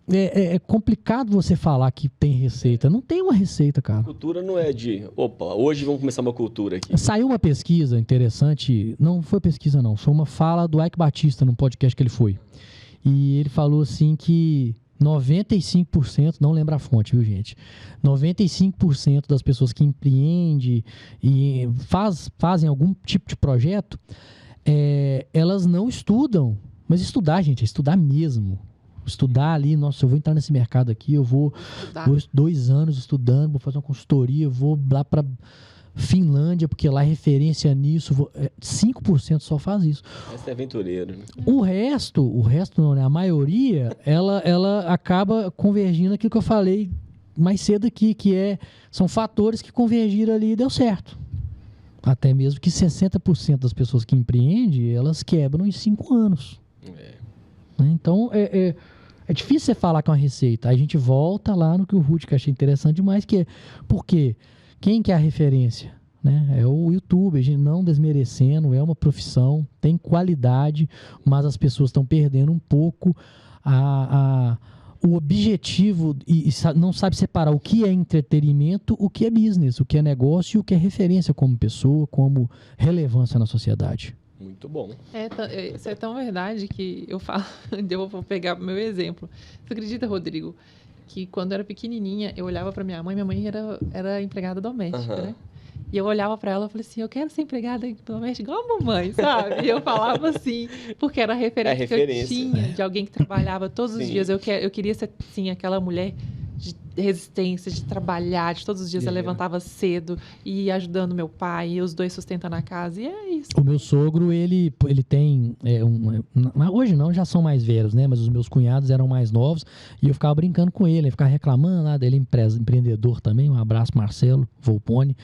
é complicado você falar que tem receita. Não tem uma receita, cara. A cultura não é opa, hoje vamos começar uma cultura aqui. Saiu uma pesquisa interessante, não foi pesquisa não, foi uma fala do Ike Batista num podcast que ele foi. E ele falou assim que 95%, não lembro a fonte, viu, gente? 95% das pessoas que empreendem e fazem algum tipo de projeto, elas não estudam. Mas estudar, gente, é estudar mesmo. Estudar ali, nossa, eu vou entrar nesse mercado aqui, eu vou 2 anos estudando, vou fazer uma consultoria, vou lá para Finlândia, porque lá é referência nisso. 5% só faz isso. Esse é aventureiro, né? O resto não, né? A maioria, ela acaba convergindo aquilo que eu falei mais cedo aqui, são fatores que convergiram ali e deu certo. Até mesmo que 60% das pessoas que empreendem, elas quebram em 5 anos. Então, é difícil você falar com a receita. Aí a gente volta lá no que o Rudy, que eu achei interessante demais, que é porque quem que é a referência? Né? É o YouTube, a gente não desmerecendo, é uma profissão, tem qualidade, mas as pessoas estão perdendo um pouco o objetivo e não sabe separar o que é entretenimento, o que é business, o que é negócio e o que é referência como pessoa, como relevância na sociedade. Muito bom. Isso é tão verdade que eu falo, eu vou pegar o meu exemplo. Você acredita, Rodrigo, que quando eu era pequenininha, eu olhava para minha mãe era empregada doméstica, né? E eu olhava para ela e falei assim, eu quero ser empregada doméstica igual a mamãe, sabe? E eu falava assim, porque era a referência que eu tinha de alguém que trabalhava todos os dias. Eu queria ser, assim, aquela mulher de resistência, de trabalhar, de todos os dias eu levantava cedo e ia ajudando meu pai, e os dois sustentando a casa, e é isso. O meu sogro, ele tem, hoje não, já são mais velhos, né, mas os meus cunhados eram mais novos, e eu ficava brincando com ele, ficava reclamando lá dele, empreendedor também, um abraço, Marcelo Volpone,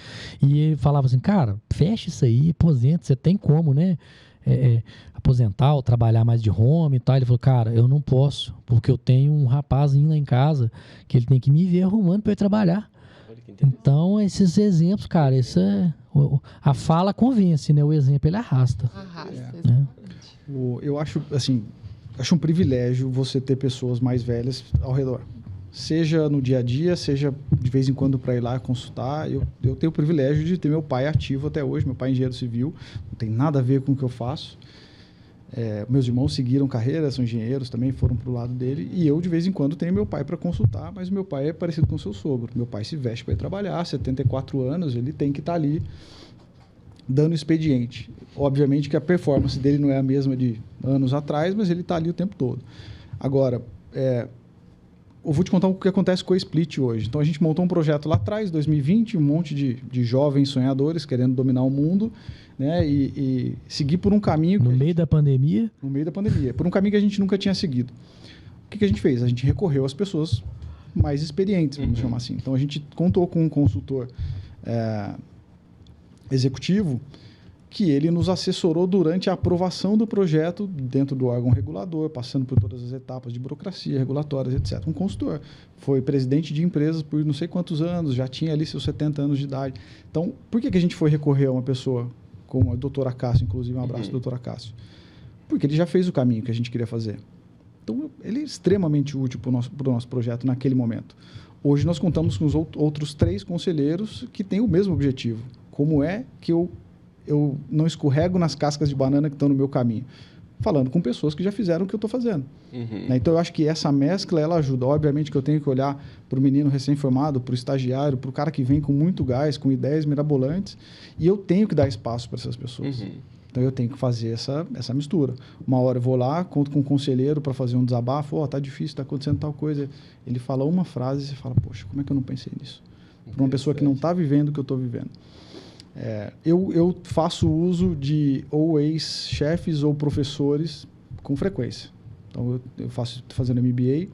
e ele falava assim, cara, fecha isso aí, aposenta, você tem como, né, aposentar ou trabalhar mais de home e tal. Ele falou, cara, eu não posso, porque eu tenho um rapazinho lá em casa que ele tem que me ver arrumando para eu trabalhar. Então, esses exemplos, cara, a fala convence, né? O exemplo, ele arrasta. Né? Eu acho, assim, um privilégio você ter pessoas mais velhas ao redor. Seja no dia a dia, seja de vez em quando para ir lá consultar. Eu tenho o privilégio de ter meu pai ativo até hoje. Meu pai é engenheiro civil, não tem nada a ver com o que eu faço. Meus irmãos seguiram carreira, são engenheiros também, foram para o lado dele. E eu, de vez em quando, tenho meu pai para consultar, mas o meu pai é parecido com o seu sogro. Meu pai se veste para ir trabalhar, 74 anos, ele tem que estar ali dando expediente. Obviamente que a performance dele não é a mesma de anos atrás, mas ele está ali o tempo todo. Agora, eu vou te contar o que acontece com a Split hoje. Então, a gente montou um projeto lá atrás, 2020, um monte de jovens sonhadores querendo dominar o mundo, né? E seguir por um caminho... No meio da pandemia? No meio da pandemia. Por um caminho que a gente nunca tinha seguido. O que a gente fez? A gente recorreu às pessoas mais experientes, vamos chamar assim. Então, a gente contou com um consultor executivo que ele nos assessorou durante a aprovação do projeto dentro do órgão regulador, passando por todas as etapas de burocracia, regulatórias, etc. Um consultor. Foi presidente de empresas por não sei quantos anos, já tinha ali seus 70 anos de idade. Então, por que a gente foi recorrer a uma pessoa como a doutora Cássio, inclusive, um abraço, doutora Cássio? Porque ele já fez o caminho que a gente queria fazer. Então, ele é extremamente útil para o nosso projeto naquele momento. Hoje, nós contamos com os outros 3 conselheiros que têm o mesmo objetivo. Como é que eu não escorrego nas cascas de banana que estão no meu caminho? Falando com pessoas que já fizeram o que eu estou fazendo. Então, eu acho que essa mescla, ela ajuda. Obviamente que eu tenho que olhar para o menino recém-formado, para o estagiário, para o cara que vem com muito gás, com ideias mirabolantes, e eu tenho que dar espaço para essas pessoas. Então, eu tenho que fazer essa mistura. Uma hora eu vou lá, conto com um conselheiro para fazer um desabafo, tá difícil, está acontecendo tal coisa. Ele fala uma frase e você fala, poxa, como é que eu não pensei nisso? Para uma pessoa que não está vivendo o que eu estou vivendo. Eu faço uso de ou ex-chefes ou professores com frequência. Então, eu fazendo MBA,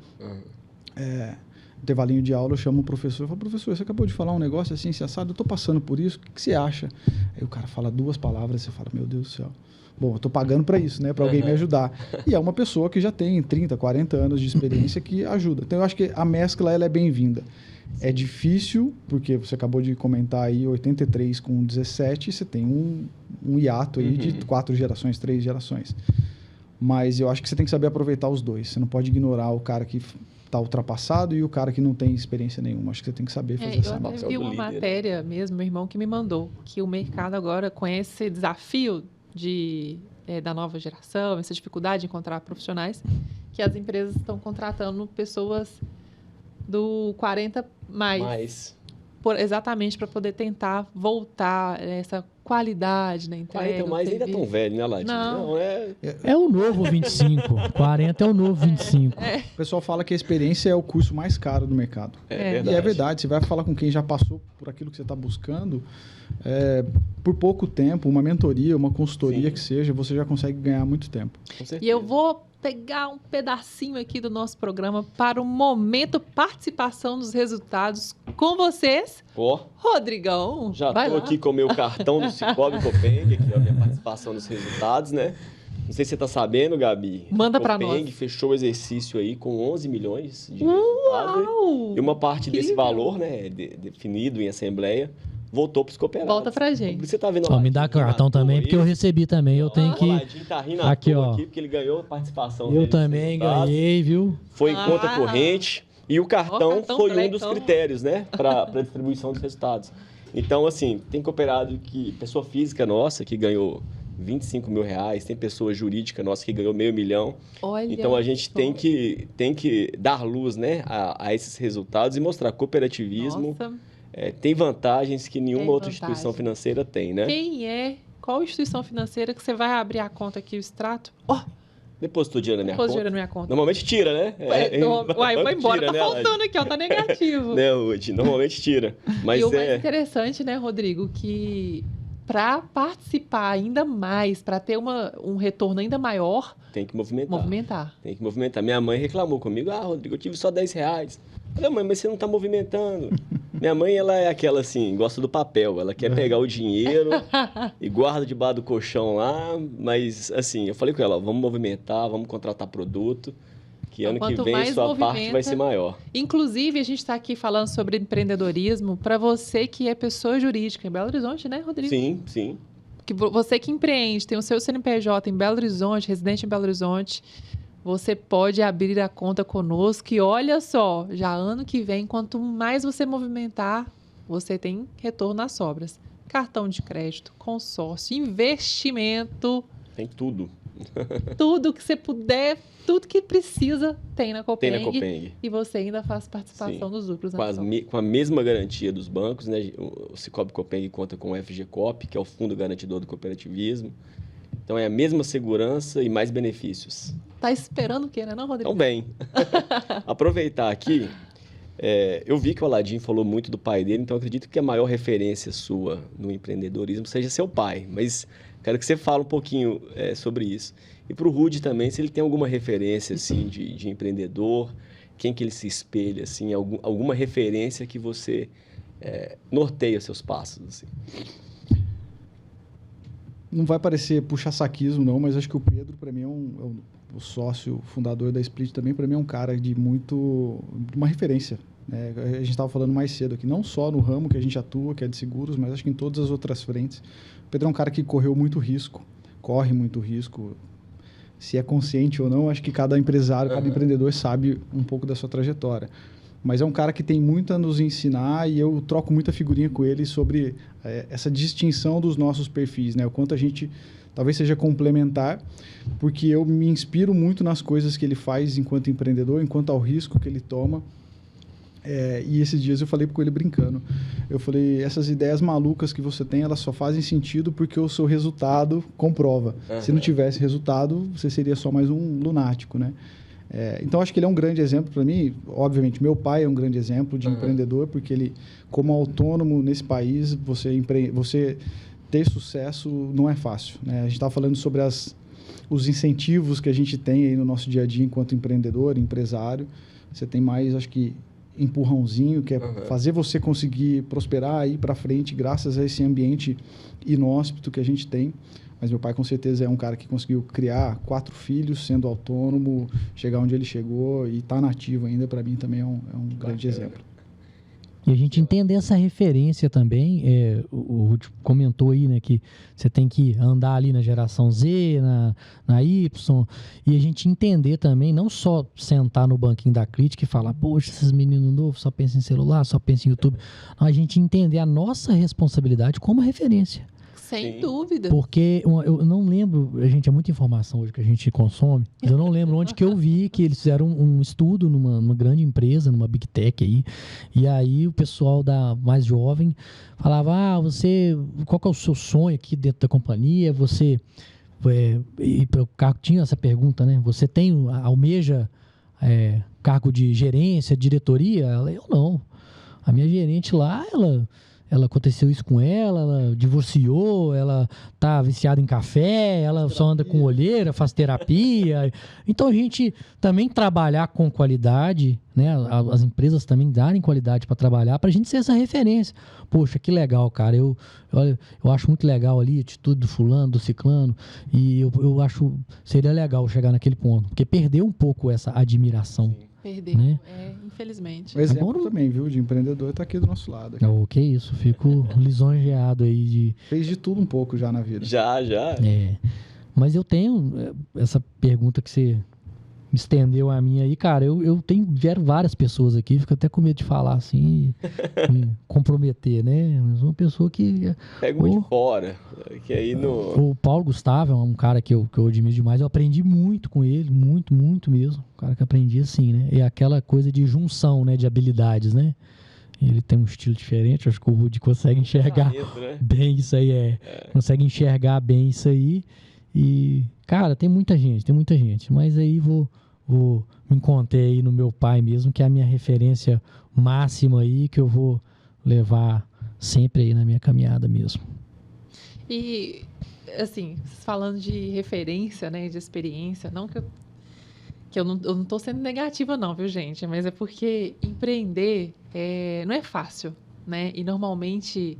intervalinho de aula, eu chamo o professor e falo, professor, você acabou de falar um negócio assim, assado, eu estou passando por isso, o que você acha? Aí o cara fala 2 palavras, você fala, meu Deus do céu. Bom, eu estou pagando para isso, né? Para alguém me ajudar. E é uma pessoa que já tem 30, 40 anos de experiência que ajuda. Então, eu acho que a mescla ela é bem-vinda. É difícil, porque você acabou de comentar aí 83 com 17, você tem um hiato aí de 4 gerações, 3 gerações. Mas eu acho que você tem que saber aproveitar os dois. Você não pode ignorar o cara que está ultrapassado e o cara que não tem experiência nenhuma. Acho que você tem que saber fazer essa Eu vi uma matéria mesmo, meu irmão que me mandou, que o mercado agora, com esse desafio da nova geração, essa dificuldade de encontrar profissionais, que as empresas estão contratando pessoas do 40 mais. Exatamente, para poder tentar voltar essa qualidade na entrega. 40 mais ainda é tão velho, né, Ladinho? Não, é o novo 25. 40 é o novo 25. O pessoal fala que a experiência é o curso mais caro do mercado. Verdade. E é verdade. Você vai falar com quem já passou por aquilo que você está buscando, por pouco tempo, uma mentoria, uma consultoria que seja, você já consegue ganhar muito tempo. Com certeza. E eu vou pegar um pedacinho aqui do nosso programa para o momento participação dos resultados com vocês. Rodrigão, já estou aqui com o meu cartão do Cicobi Copeng, aqui é a minha participação nos resultados, né? Não sei se você está sabendo, Gabi. Manda para nós. Copeng fechou o exercício aí com 11 milhões de resultado. E uma parte desse valor, né, definido em assembleia, voltou para os cooperados. Volta pra gente. Você tá vendo me dá cartão também, porque eu recebi também. Eu tenho que... O tá rindo aqui, ó. Aqui, porque ele ganhou a participação. Eu também ganhei, viu? Foi em conta corrente. E o cartão foi um dos critérios, né? Para a distribuição dos resultados. Então, assim, tem cooperado pessoa física nossa que ganhou 25 mil reais, tem pessoa jurídica nossa que ganhou $500 mil. Olha, então, a gente tem que dar luz, né, a esses resultados e mostrar cooperativismo. Nossa. Tem vantagens que nenhuma outra instituição financeira tem, né? Qual instituição financeira que você vai abrir a conta aqui, o extrato? Depositou dinheiro na minha conta? Depositou dinheiro na minha conta. Normalmente tira, né? Vai embora, tira, tá né, faltando aqui, ó, tá negativo. Né, Ruth? Normalmente tira. Mas e o mais interessante, né, Rodrigo, que para participar ainda mais, para ter um retorno ainda maior... Tem que movimentar. Tem que movimentar. Minha mãe reclamou comigo. Rodrigo, eu tive só R$10. Falei, mãe, mas você não tá movimentando. Minha mãe, ela é aquela assim, gosta do papel. Ela quer pegar o dinheiro e guarda debaixo do colchão lá. Mas, assim, eu falei com ela, vamos movimentar, vamos contratar produto. Que ano que vem sua parte vai ser maior. Inclusive, a gente está aqui falando sobre empreendedorismo para você que é pessoa jurídica em Belo Horizonte, né, Rodrigo? Sim. Você que empreende, tem o seu CNPJ em Belo Horizonte, residente em Belo Horizonte, você pode abrir a conta conosco e olha só, já ano que vem, quanto mais você movimentar, você tem retorno nas sobras. Cartão de crédito, consórcio, investimento. Tem tudo. Tudo que você puder, tudo que precisa tem na Copeng. Tem na Copeng. E você ainda faz participação dos lucros. Com a mesma garantia dos bancos, né? O Cicobi Copeng conta com o FGCop, que é o Fundo Garantidor do Cooperativismo. Então, é a mesma segurança e mais benefícios. Tá esperando o quê, né, não, Rodrigo? Então, bem. Aproveitar aqui, eu vi que o Aladim falou muito do pai dele, então acredito que a maior referência sua no empreendedorismo seja seu pai. Mas quero que você fale um pouquinho sobre isso. E para o Rudy também, se ele tem alguma referência assim, de empreendedor, quem que ele se espelha, assim, alguma referência que você norteia seus passos. Assim. Não vai parecer puxa-saquismo, não, mas acho que o Pedro, para mim, o sócio fundador da Split, também, para mim, é um cara de uma referência. Né? A gente estava falando mais cedo aqui, não só no ramo que a gente atua, que é de seguros, mas acho que em todas as outras frentes. O Pedro é um cara que correu muito risco, corre muito risco. Se é consciente ou não, acho que cada empresário, cada empreendedor sabe um pouco da sua trajetória. Mas é um cara que tem muito a nos ensinar e eu troco muita figurinha com ele sobre essa distinção dos nossos perfis, né? O quanto a gente talvez seja complementar, porque eu me inspiro muito nas coisas que ele faz enquanto empreendedor, enquanto ao risco que ele toma. E esses dias eu falei com ele brincando. Eu falei, essas ideias malucas que você tem, elas só fazem sentido porque o seu resultado comprova. Se não tivesse resultado, você seria só mais um lunático, né? Então, acho que ele é um grande exemplo para mim. Obviamente, meu pai é um grande exemplo de empreendedor, porque ele, como autônomo nesse país, você ter sucesso não é fácil, né? A gente estava falando sobre os incentivos que a gente tem aí no nosso dia a dia enquanto empreendedor, empresário. Você tem mais, acho que, empurrãozinho, que é fazer você conseguir prosperar, ir para frente, graças a esse ambiente inóspito que a gente tem. Mas meu pai, com certeza, é um cara que conseguiu criar 4 filhos, sendo autônomo, chegar onde ele chegou e estar nativo ainda, para mim, também é um grande exemplo. E a gente entender essa referência também, o Ruth comentou aí, né, que você tem que andar ali na geração Z, na Y, e a gente entender também, não só sentar no banquinho da crítica e falar, poxa, esses meninos novos só pensam em celular, só pensam em YouTube. Não, a gente entender a nossa responsabilidade como referência. Sem dúvida. Porque eu não lembro, gente, é muita informação hoje que a gente consome, mas eu não lembro onde que eu vi que eles fizeram um estudo numa grande empresa, numa Big Tech aí, e aí o pessoal mais jovem falava, qual que é o seu sonho aqui dentro da companhia? Você, e o cargo tinha essa pergunta, né? Você almeja cargo de gerência, diretoria? Eu não. A minha gerente lá, ela aconteceu isso com ela divorciou, ela tá viciada em café, ela só anda com olheira, faz terapia. Então, a gente também trabalhar com qualidade, né? As empresas também darem qualidade para trabalhar, para a gente ser essa referência. Poxa, que legal, cara. Eu acho muito legal ali a atitude do fulano, do ciclano, e eu acho seria legal chegar naquele ponto, porque perdeu um pouco essa admiração. Sim. Perdeu, né? Infelizmente. O exemplo também, viu, de empreendedor está aqui do nosso lado. Que isso, fico lisonjeado aí Fez de tudo um pouco já na vida. Já. Mas eu tenho essa pergunta que você me estendeu a mim aí, cara, vieram várias pessoas aqui, fico até com medo de falar assim, me comprometer, né? Mas uma pessoa que... Pega um de fora, que aí O Paulo Gustavo é um cara que eu admiro demais, eu aprendi muito com ele, muito, muito mesmo. Um cara que aprendi assim, né? É aquela coisa de junção, né? De habilidades, né? Ele tem um estilo diferente, acho que o Rudy consegue enxergar bem isso aí, consegue enxergar bem isso aí. E, cara, tem muita gente, mas aí vou me encontrar aí no meu pai mesmo, que é a minha referência máxima aí, que eu vou levar sempre aí na minha caminhada mesmo. E, assim, falando de referência, né, de experiência, não que eu não tô sendo negativa não, viu, gente? Mas é porque empreender não é fácil, né? E normalmente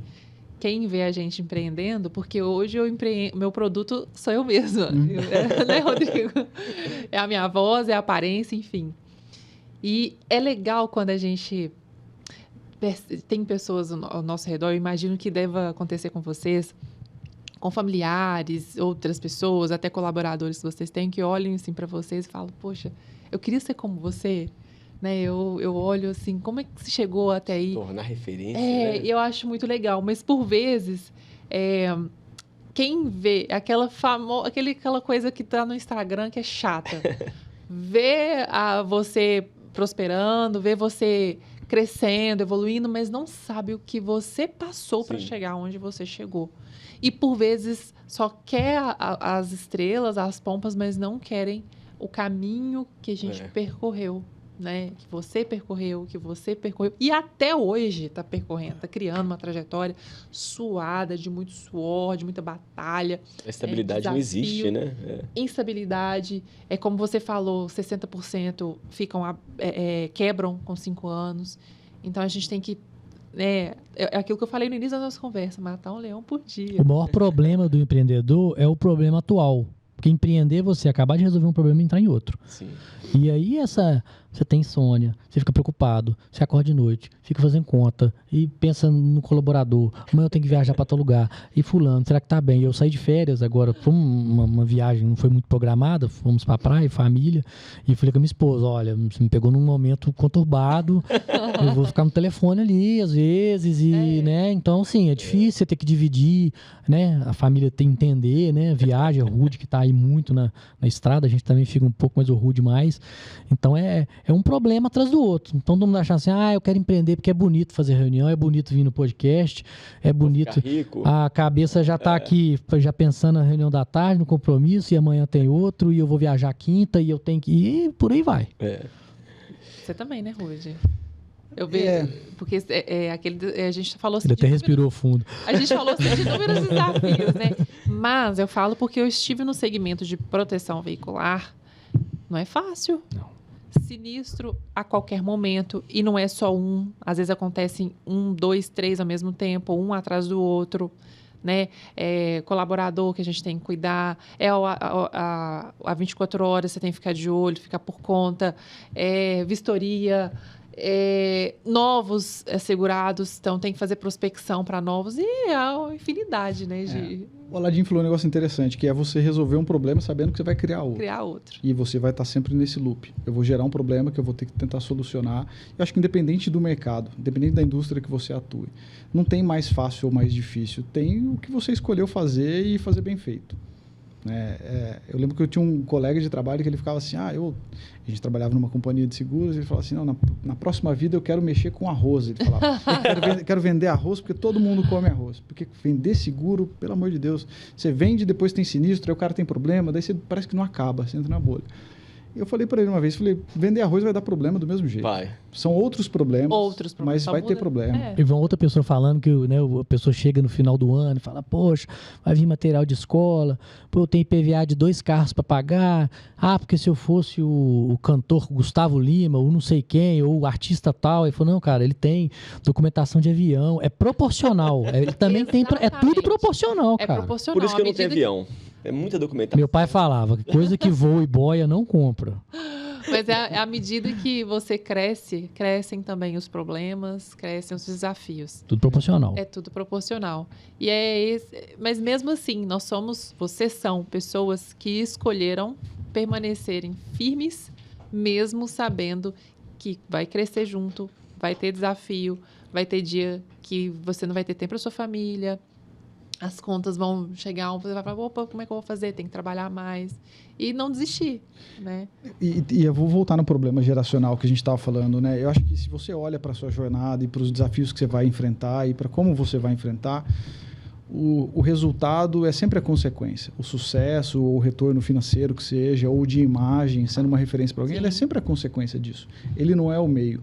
quem vê a gente empreendendo, porque hoje meu produto sou eu mesma, né, Rodrigo? É a minha voz, é a aparência, enfim. E é legal quando a gente tem pessoas ao nosso redor, eu imagino que deva acontecer com vocês, com familiares, outras pessoas, até colaboradores que vocês têm, que olhem assim para vocês e falam, poxa, eu queria ser como você, né? Eu olho assim, como é que você chegou até aí? Tornar referência, né? Eu acho muito legal, mas por vezes, quem vê aquela coisa que tá no Instagram que é chata, vê você prosperando, vê você crescendo, evoluindo, mas não sabe o que você passou para chegar onde você chegou. E, por vezes, só quer as estrelas, as pompas, mas não querem o caminho que a gente percorreu, né? Que você percorreu, e até hoje está percorrendo, está criando uma trajetória suada, de muito suor, de muita batalha. A estabilidade não existe, né? Instabilidade, como você falou, 60% quebram com 5 anos. Então, a gente tem que... É aquilo que eu falei no início da nossa conversa, matar um leão por dia. O maior problema do empreendedor é o problema atual. Porque empreender, você acabar de resolver um problema e entrar em outro. Sim. E aí você tem insônia, você fica preocupado, você acorda de noite, fica fazendo conta e pensa no colaborador. Amanhã eu tenho que viajar para tal lugar. E fulano, será que tá bem? Eu saí de férias agora, foi uma viagem, não foi muito programada, fomos para praia, família, e falei com a minha esposa, olha, você me pegou num momento conturbado, eu vou ficar no telefone ali, às vezes, né? Então, assim, é difícil você ter que dividir, né? A família tem que entender, né? Viagem, o Rudy que tá aí muito na estrada, a gente também fica um pouco mais rude demais. Então é um problema atrás do outro. Então todo mundo acha assim, eu quero empreender porque é bonito fazer reunião, é bonito vir no podcast, é bonito. A cabeça já tá aqui, já pensando na reunião da tarde, no compromisso, e amanhã tem outro, e eu vou viajar quinta, e eu tenho que ir, e por aí vai. Você também, né, Rude? Eu vejo, porque a gente falou assim... Ele até respirou fundo. A gente falou assim de inúmeros desafios, né? Mas eu falo porque eu estive no segmento de proteção veicular. Não é fácil. Não. Sinistro a qualquer momento. E não é só um. Às vezes acontecem 1, 2, 3 ao mesmo tempo, um atrás do outro. Né? Colaborador que a gente tem que cuidar. A 24 horas você tem que ficar de olho, ficar por conta. Vistoria... novos segurados, então tem que fazer prospecção para novos, e é uma infinidade, né? O Aladim falou um negócio interessante, que é você resolver um problema sabendo que você vai criar outro. E você vai estar sempre nesse loop. Eu vou gerar um problema que eu vou ter que tentar solucionar. Eu acho que independente do mercado, independente da indústria que você atue, não tem mais fácil ou mais difícil. Tem o que você escolheu fazer e fazer bem feito. Eu lembro que eu tinha um colega de trabalho que ele ficava assim, a gente trabalhava numa companhia de seguros, ele falava assim, não, na próxima vida eu quero mexer com arroz, ele falava, quero vender arroz porque todo mundo come arroz, porque vender seguro, pelo amor de Deus, você vende, depois tem sinistro, aí o cara tem problema, daí você parece que não acaba, você entra na bolha. Eu falei para ele uma vez, vender arroz vai dar problema do mesmo jeito. Vai. São outros problemas, mas vai ter problema. E vem outra pessoa falando que a pessoa chega no final do ano e fala, poxa, vai vir material de escola, eu tenho IPVA de 2 carros para pagar, porque se eu fosse o cantor Gustavo Lima, ou não sei quem, ou o artista tal, ele falou, não, cara, ele tem documentação de avião, é proporcional, ele também tem, é tudo proporcional, cara. Proporcional. Por isso que eu não tenho avião. É muita documentação. Meu pai falava, coisa que voa e boia não compra. Mas à medida que você crescem também os problemas, crescem os desafios. Tudo proporcional. É tudo proporcional. Mas mesmo assim, vocês são pessoas que escolheram permanecerem firmes, mesmo sabendo que vai crescer junto, vai ter desafio, vai ter dia que você não vai ter tempo para sua família. As contas vão chegar, você vai falar, opa, como é que eu vou fazer? Tem que trabalhar mais. E não desistir, né? E eu vou voltar no problema geracional que a gente estava falando, né? Eu acho que se você olha para a sua jornada e para os desafios que você vai enfrentar e para como você vai enfrentar, o resultado é sempre a consequência. O sucesso, ou o retorno financeiro que seja, ou de imagem, sendo uma referência para alguém, ele é sempre a consequência disso. Ele não é o meio.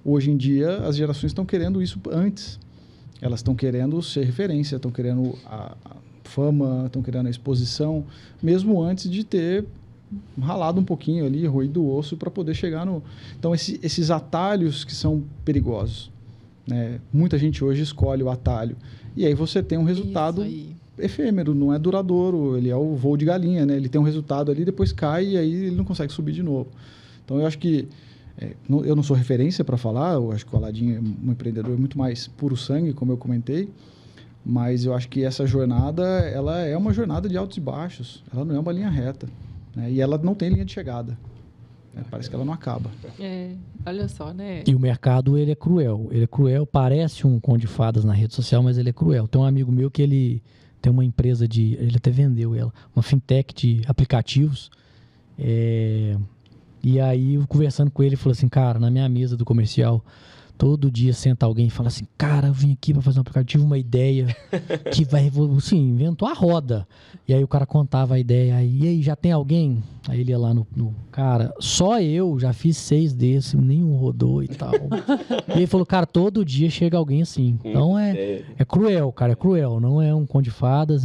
Hoje em dia, as gerações estão querendo isso antes. Elas estão querendo ser referência, estão querendo a fama, estão querendo a exposição, mesmo antes de ter ralado um pouquinho ali, roído o osso para poder chegar no... Então, esses atalhos que são perigosos, né? Muita gente hoje escolhe o atalho. E aí você tem um resultado efêmero, não é duradouro, ele é o voo de galinha, né? Ele tem um resultado ali, depois cai e aí ele não consegue subir de novo. Então, eu acho que eu não sou referência para falar, eu acho que o Aladim é um empreendedor muito mais puro sangue, como eu comentei, mas eu acho que essa jornada, ela é uma jornada de altos e baixos, ela não é uma linha reta, né? E ela não tem linha de chegada, né? Parece que ela não acaba. Olha só, né? E o mercado, ele é cruel, parece um conto de fadas na rede social, mas ele é cruel. Tem um amigo meu que ele tem uma empresa ele até vendeu ela, uma fintech de aplicativos, e aí, eu conversando com ele, falou assim, cara, na minha mesa do comercial, todo dia senta alguém e fala assim, cara, eu vim aqui para fazer um aplicativo, uma ideia que vai revolucionar, inventou a roda. E aí o cara contava a ideia, e aí, já tem alguém? Aí ele ia lá no cara, só eu já fiz 6 desses, nenhum rodou e tal. E ele falou, cara, todo dia chega alguém assim. Então é cruel, cara, é cruel, não é um conto de fadas,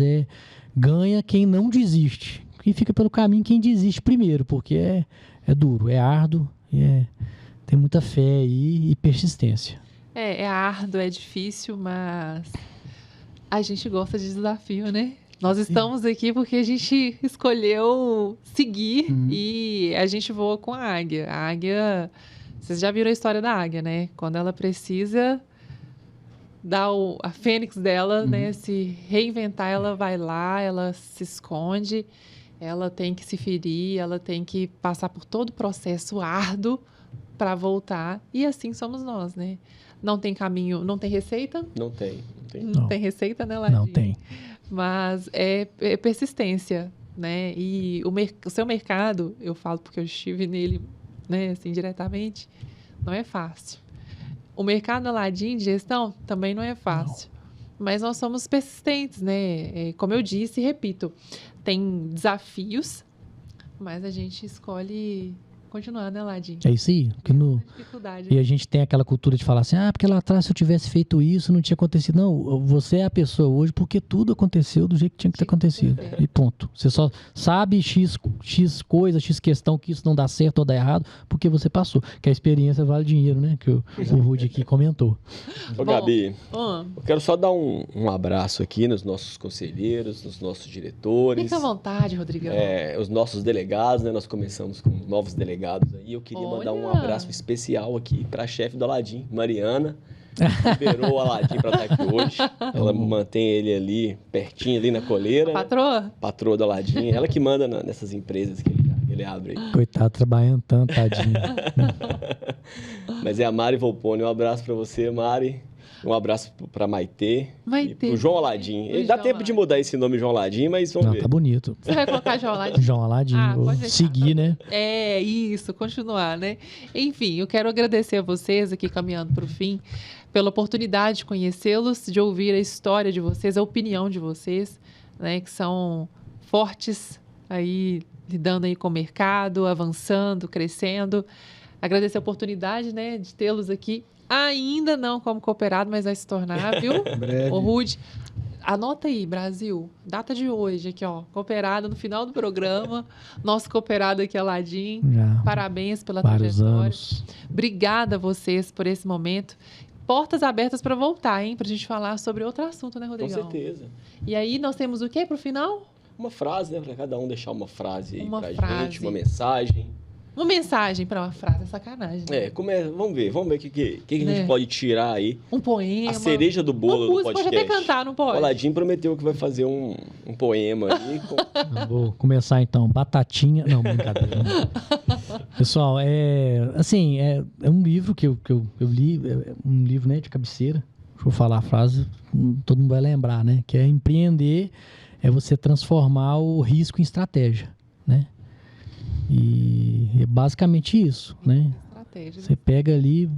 ganha quem não desiste. E fica pelo caminho quem desiste primeiro, porque é duro, é árduo, tem muita fé aí e persistência. É árduo, é difícil, mas a gente gosta de desafio, né? Nós estamos aqui porque a gente escolheu seguir e a gente voa com a águia. A águia, vocês já viram a história da águia, né? Quando ela precisa dar a fênix dela, né? Se reinventar, ela vai lá, ela se esconde. Ela tem que se ferir, ela tem que passar por todo o processo árduo para voltar. E assim somos nós, né? Não tem caminho, não tem receita? Não tem. Não tem receita, né, Ladinho? Não tem. Mas é persistência. né? E o seu mercado, eu falo porque eu estive nele, né, assim, diretamente, não é fácil. O mercado Aladim de gestão também não é fácil. Não. Mas nós somos persistentes, né? Como eu disse e repito, tem desafios, mas a gente escolhe continuar, né, Aladim? É isso aí. E a gente tem aquela cultura de falar assim, porque lá atrás se eu tivesse feito isso, não tinha acontecido. Não, você é a pessoa hoje porque tudo aconteceu do jeito que tinha que ter acontecido. E ponto. Você só sabe X coisa, X questão que isso não dá certo ou dá errado, porque você passou. Que a experiência vale dinheiro, né? Que o Rudy aqui comentou. Ô, Gabi, eu quero só dar um abraço aqui nos nossos conselheiros, nos nossos diretores. Fica à vontade, Rodrigão. Os nossos delegados, né? Nós começamos com novos delegados aí. Eu queria mandar um abraço especial aqui para a chefe do Aladim, Mariana. Liberou o Aladim para estar aqui hoje. Ela mantém ele ali, pertinho, ali na coleira. Patroa? Patroa do Aladim. Ela que manda nessas empresas que ele abre aí. Coitado, trabalhando tanto, tadinho. Mas é a Mari Volpone. Um abraço para você, Mari. Um abraço para Maitê. E pro João Aladim. Dá tempo de mudar esse nome João Aladim, mas vamos ver. Tá bonito. Você vai colocar João Aladim? João Aladim. Seguir, né? Isso, continuar, né? Enfim, eu quero agradecer a vocês aqui, caminhando para o fim, pela oportunidade de conhecê-los, de ouvir a história de vocês, a opinião de vocês, né? Que são fortes aí, lidando aí com o mercado, avançando, crescendo. Agradecer a oportunidade, né? De tê-los aqui. Ainda não como cooperado, mas vai se tornar, viu? Ô, Rudy, anota aí, Brasil, data de hoje aqui, ó, cooperado no final do programa, nosso cooperado aqui, Aladim, parabéns pela trajetória. Anos. Obrigada a vocês por esse momento. Portas abertas para voltar, hein, pra gente falar sobre outro assunto, né, Rodrigão? Com certeza. E aí, nós temos o quê pro final? Uma frase, né, para cada um deixar uma frase aí pra gente, uma mensagem. Uma mensagem para uma frase, é sacanagem. Né? Vamos ver o que a gente pode tirar aí. Um poema. A cereja do bolo do podcast. Pode até cantar, não pode? O Aladim prometeu que vai fazer um poema aí. Vou começar então. Batatinha. Não, brincadeira. Pessoal, é um livro que eu li, um livro, né, de cabeceira. Deixa eu falar a frase, todo mundo vai lembrar, né? Que é empreender, é você transformar o risco em estratégia, né? E é basicamente isso, né? Você pega ali,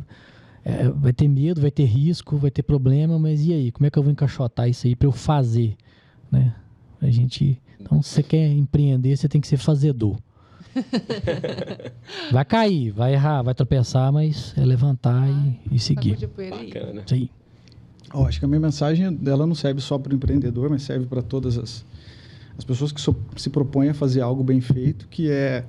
vai ter medo, vai ter risco, vai ter problema, mas e aí? Como é que eu vou encaixotar isso aí para eu fazer, né? Então, se você quer empreender, você tem que ser fazedor. Vai cair, vai errar, vai tropeçar, mas é levantar e seguir. Bacana. Sim. Acho que a minha mensagem, ela não serve só para o empreendedor, mas serve para todas as pessoas que se propõem a fazer algo bem feito, que é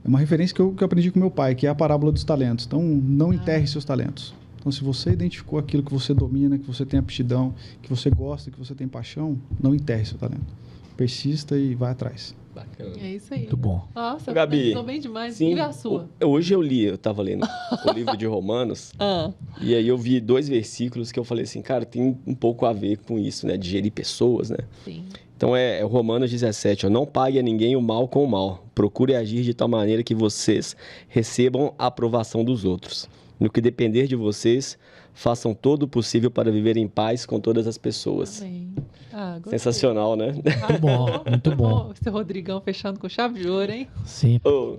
uma referência que eu aprendi com meu pai, que é a parábola dos talentos. Então, não enterre seus talentos. Então, se você identificou aquilo que você domina, que você tem aptidão, que você gosta, que você tem paixão, não enterre seu talento. Persista e vá atrás. Bacana. É isso aí. Muito bom. Nossa, Gabi, estou bem demais. Sim, e a sua? Hoje eu estava lendo o livro de Romanos, e aí eu vi 2 versículos que eu falei assim, cara, tem um pouco a ver com isso, né? De gerir pessoas, né? Sim. Então é Romanos 17, não pague a ninguém o mal com o mal. Procure agir de tal maneira que vocês recebam a aprovação dos outros. No que depender de vocês, façam todo o possível para viver em paz com todas as pessoas. Amém. Sensacional, né? Muito bom, muito bom. Esse Rodrigão fechando com chave de ouro, hein? Sim. Ô,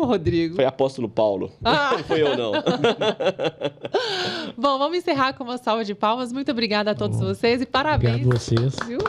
Rodrigo. Foi apóstolo Paulo. Não foi eu, não. Bom, vamos encerrar com uma salva de palmas. Muito obrigada a todos vocês e parabéns. Obrigado a vocês. Viu?